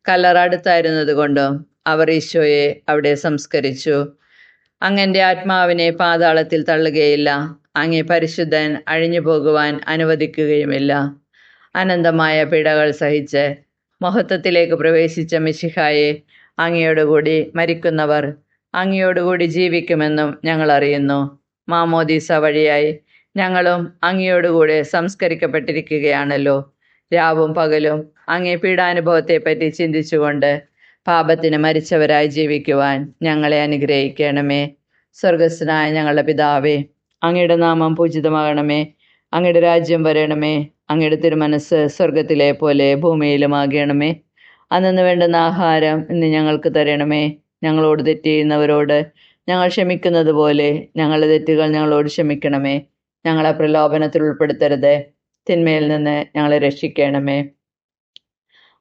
കല്ലറ അടുത്തായിരുന്നത് കൊണ്ടും അവർ ഈശോയെ അവിടെ സംസ്കരിച്ചു. അങ്ങന്റെ ആത്മാവിനെ പാതാളത്തിൽ തള്ളുകയില്ല, അങ്ങേ പരിശുദ്ധൻ അഴിഞ്ഞു പോകുവാൻ അനുവദിക്കുകയുമില്ല. അനന്തമായ പീഡകൾ സഹിച്ച് മഹത്വത്തിലേക്ക് പ്രവേശിച്ച മിശിഹായെ, അങ്ങയോടുകൂടി മരിക്കുന്നവർ അങ്ങയോടുകൂടി ജീവിക്കുമെന്നും ഞങ്ങൾ അറിയുന്നു. മാമോദീസ വഴിയായി ഞങ്ങളും അങ്ങയോടുകൂടെ സംസ്കരിക്കപ്പെട്ടിരിക്കുകയാണല്ലോ. രാവും പകലും അങ്ങേ പീഡാനുഭവത്തെപ്പറ്റി ചിന്തിച്ചുകൊണ്ട് പാപത്തിന് മരിച്ചവരായി ജീവിക്കുവാൻ ഞങ്ങളെ അനുഗ്രഹിക്കണമേ. സ്വർഗസ്ഥനായ ഞങ്ങളുടെ പിതാവേ, അങ്ങയുടെ നാമം പൂജിതമാകണമേ. അങ്ങയുടെ രാജ്യം വരണമേ. അങ്ങയുടെ തിരുമനസ് സ്വർഗത്തിലെ പോലെ ഭൂമിയിലുമാകണമേ. അന്നു വേണ്ടുന്ന ആഹാരം ഇന്ന് ഞങ്ങൾക്ക് തരണമേ. ഞങ്ങളോട് തെറ്റ് ചെയ്യുന്നവരോട് ഞങ്ങൾ ക്ഷമിക്കുന്നത് പോലെ ഞങ്ങളുടെ തെറ്റുകൾ ഞങ്ങളോട് ക്ഷമിക്കണമേ. ഞങ്ങളെ പ്രലോഭനത്തിൽ ഉൾപ്പെടുത്തരുത്, തിന്മയിൽ നിന്ന് ഞങ്ങളെ രക്ഷിക്കണമേ.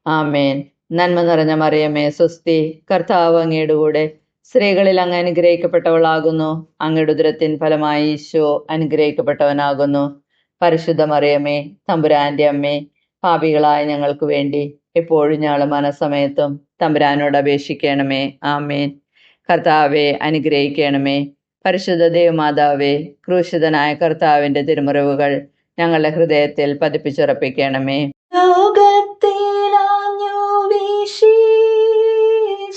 ആമേൻ. നന്മ നിറഞ്ഞ മറിയമേ, സ്വസ്തി, കർത്താവ് അങ്ങയുടെ കൂടെ സ്ത്രീകളിൽ അങ്ങ് അനുഗ്രഹിക്കപ്പെട്ടവളാകുന്നു. അങ്ങയുടെ ഉദരത്തിൻ ഫലമായി ഈശോ അനുഗ്രഹിക്കപ്പെട്ടവനാകുന്നു. പരിശുദ്ധ മറിയമേ, തമ്പുരാന്റെ അമ്മേ, പാപികളായ ഞങ്ങൾക്ക് വേണ്ടി എപ്പോഴും ഞങ്ങളുടെ മനസ്സമയത്തും തമ്പുരാനോട് അപേക്ഷിക്കണമേ. ആമേൻ. കർത്താവെ അനുഗ്രഹിക്കണമേ. പരിശുദ്ധ ദേവമാതാവേ, ക്രൂശിതനായ കർത്താവിന്റെ തിരുമുറിവുകൾ ഞങ്ങളുടെ ഹൃദയത്തിൽ പതിപ്പിച്ചുറപ്പിക്കണമേ. ലോകത്തിലാഞ്ഞു വീശി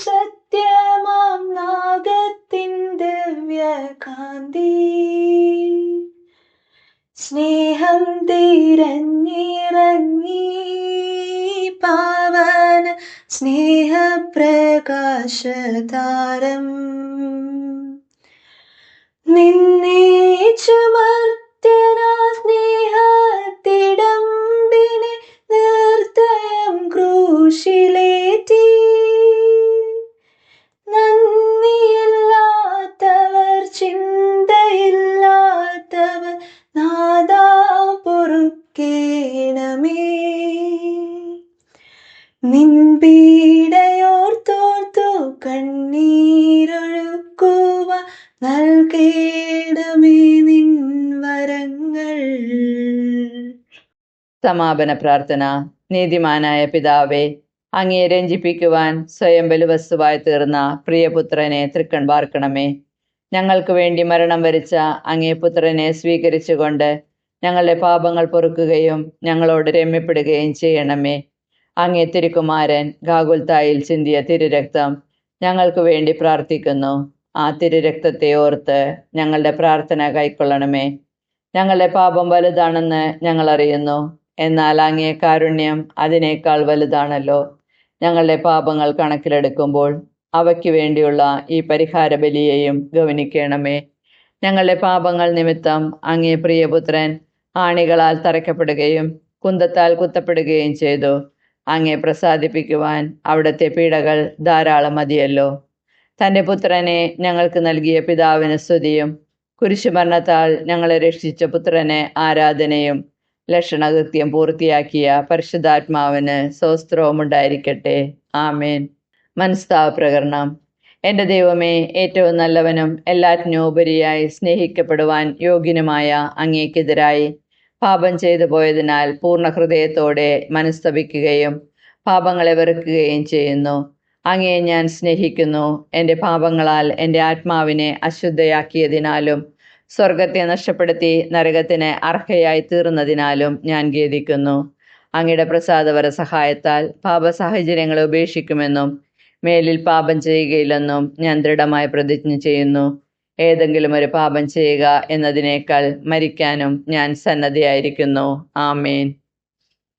സത്യമാം നാഗത്തിൻ ദിവ്യകാന്തി, സ്നേഹം തിരഞ്ഞിറങ്ങി പാവന സ്നേഹപ്രകാശതാരം, നിന്നെ ചുമർത്യനാ സ്നേഹത്തിടമ്പിനെ നിർദ്ദയം ക്രൂശിലേറ്റി. നന്ദിയില്ലാത്തവർ, ചിന്തയില്ലാത്തവർ നാദാ പൊറുക്കേണമേ. നിൻ പീഡയോർത്തോർത്തു കണ്ണീരൊഴുക്കുവ നൽകേണമേ നിൻ വരങ്ങൾ. സമാപന പ്രാർത്ഥന. നീതിമാനായ പിതാവേ, അങ്ങയെ രഞ്ജിപ്പിക്കുവാൻ സ്വയം ബലിവസ്തുവായി തീർന്ന പ്രിയപുത്രനെ തൃക്കൺ പാർക്കണമേ. ഞങ്ങൾക്ക് വേണ്ടി മരണം വരിച്ച അങ്ങേ പുത്രനെ സ്വീകരിച്ചുകൊണ്ട് ഞങ്ങളുടെ പാപങ്ങൾ പൊറുക്കുകയും ഞങ്ങളോട് രമ്യപ്പെടുകയും ചെയ്യണമേ. അങ്ങേ തിരുക്കുമാരൻ ഗാഗുൽത്തായിൽ ചിന്തിയ തിരുരക്തം ഞങ്ങൾക്ക് വേണ്ടി പ്രാർത്ഥിക്കുന്നു. ആ തിരുരക്തത്തെ ഓർത്ത് ഞങ്ങളുടെ പ്രാർത്ഥന കൈക്കൊള്ളണമേ. ഞങ്ങളുടെ പാപം വലുതാണെന്ന് ഞങ്ങൾ അറിയുന്നു, എന്നാൽ അങ്ങേ കാരുണ്യം അതിനേക്കാൾ വലുതാണല്ലോ. ഞങ്ങളുടെ പാപങ്ങൾ കണക്കിലെടുക്കുമ്പോൾ അവയ്ക്ക് വേണ്ടിയുള്ള ഈ പരിഹാര ബലിയെയും ഗവനിക്കണമേ. ഞങ്ങളുടെ പാപങ്ങൾ നിമിത്തം അങ്ങേ പ്രിയപുത്രൻ ആണികളാൽ തറയ്ക്കപ്പെടുകയും കുന്തത്താൽ കുത്തപ്പെടുകയും ചെയ്തു. അങ്ങേ പ്രസാദിപ്പിക്കുവാൻ അവിടുത്തെ പീഡകൾ ധാരാളം മതിയല്ലോ. തൻ്റെ പുത്രനെ ഞങ്ങൾക്ക് നൽകിയ പിതാവിന് സ്തുതിയും കുരിശുമരണത്താൽ ഞങ്ങളെ രക്ഷിച്ച പുത്രനെ ആരാധനയും ലക്ഷണകൃത്യം പൂർത്തിയാക്കിയ പരിശുദ്ധാത്മാവിന് സ്തോത്രവും ഉണ്ടായിരിക്കട്ടെ. ആമേൻ. മനസ്താവ പ്രകരണം. എൻ്റെ ദൈവമേ, ഏറ്റവും നല്ലവനും എല്ലാറ്റിനും ഉപരിയായി സ്നേഹിക്കപ്പെടുവാൻ യോഗ്യനുമായ അങ്ങേക്കെതിരായി പാപം ചെയ്തു പോയതിനാൽ പൂർണ്ണ ഹൃദയത്തോടെ മനസ്തപിക്കുകയും പാപങ്ങളെ വെറുക്കുകയും ചെയ്യുന്നു. അങ്ങയെ ഞാൻ സ്നേഹിക്കുന്നു. എൻ്റെ പാപങ്ങളാൽ എൻ്റെ ആത്മാവിനെ അശുദ്ധയാക്കിയതിനാലും സ്വർഗത്തെ നഷ്ടപ്പെടുത്തി നരകത്തിന് അർഹയായി തീർന്നതിനാലും ഞാൻ ഖേദിക്കുന്നു. അങ്ങയുടെ പ്രസാദവര സഹായത്താൽ പാപ സാഹചര്യങ്ങളെ ഉപേക്ഷിക്കുമെന്നും മേലിൽ പാപം ചെയ്യുകയില്ലെന്നും ഞാൻ ദൃഢമായി പ്രതിജ്ഞ ചെയ്യുന്നു. ഏതെങ്കിലും ഒരു പാപം ചെയ്യുക എന്നതിനേക്കാൾ മരിക്കാനും ഞാൻ സന്നദ്ധയായിരിക്കുന്നു. ആമേൻ.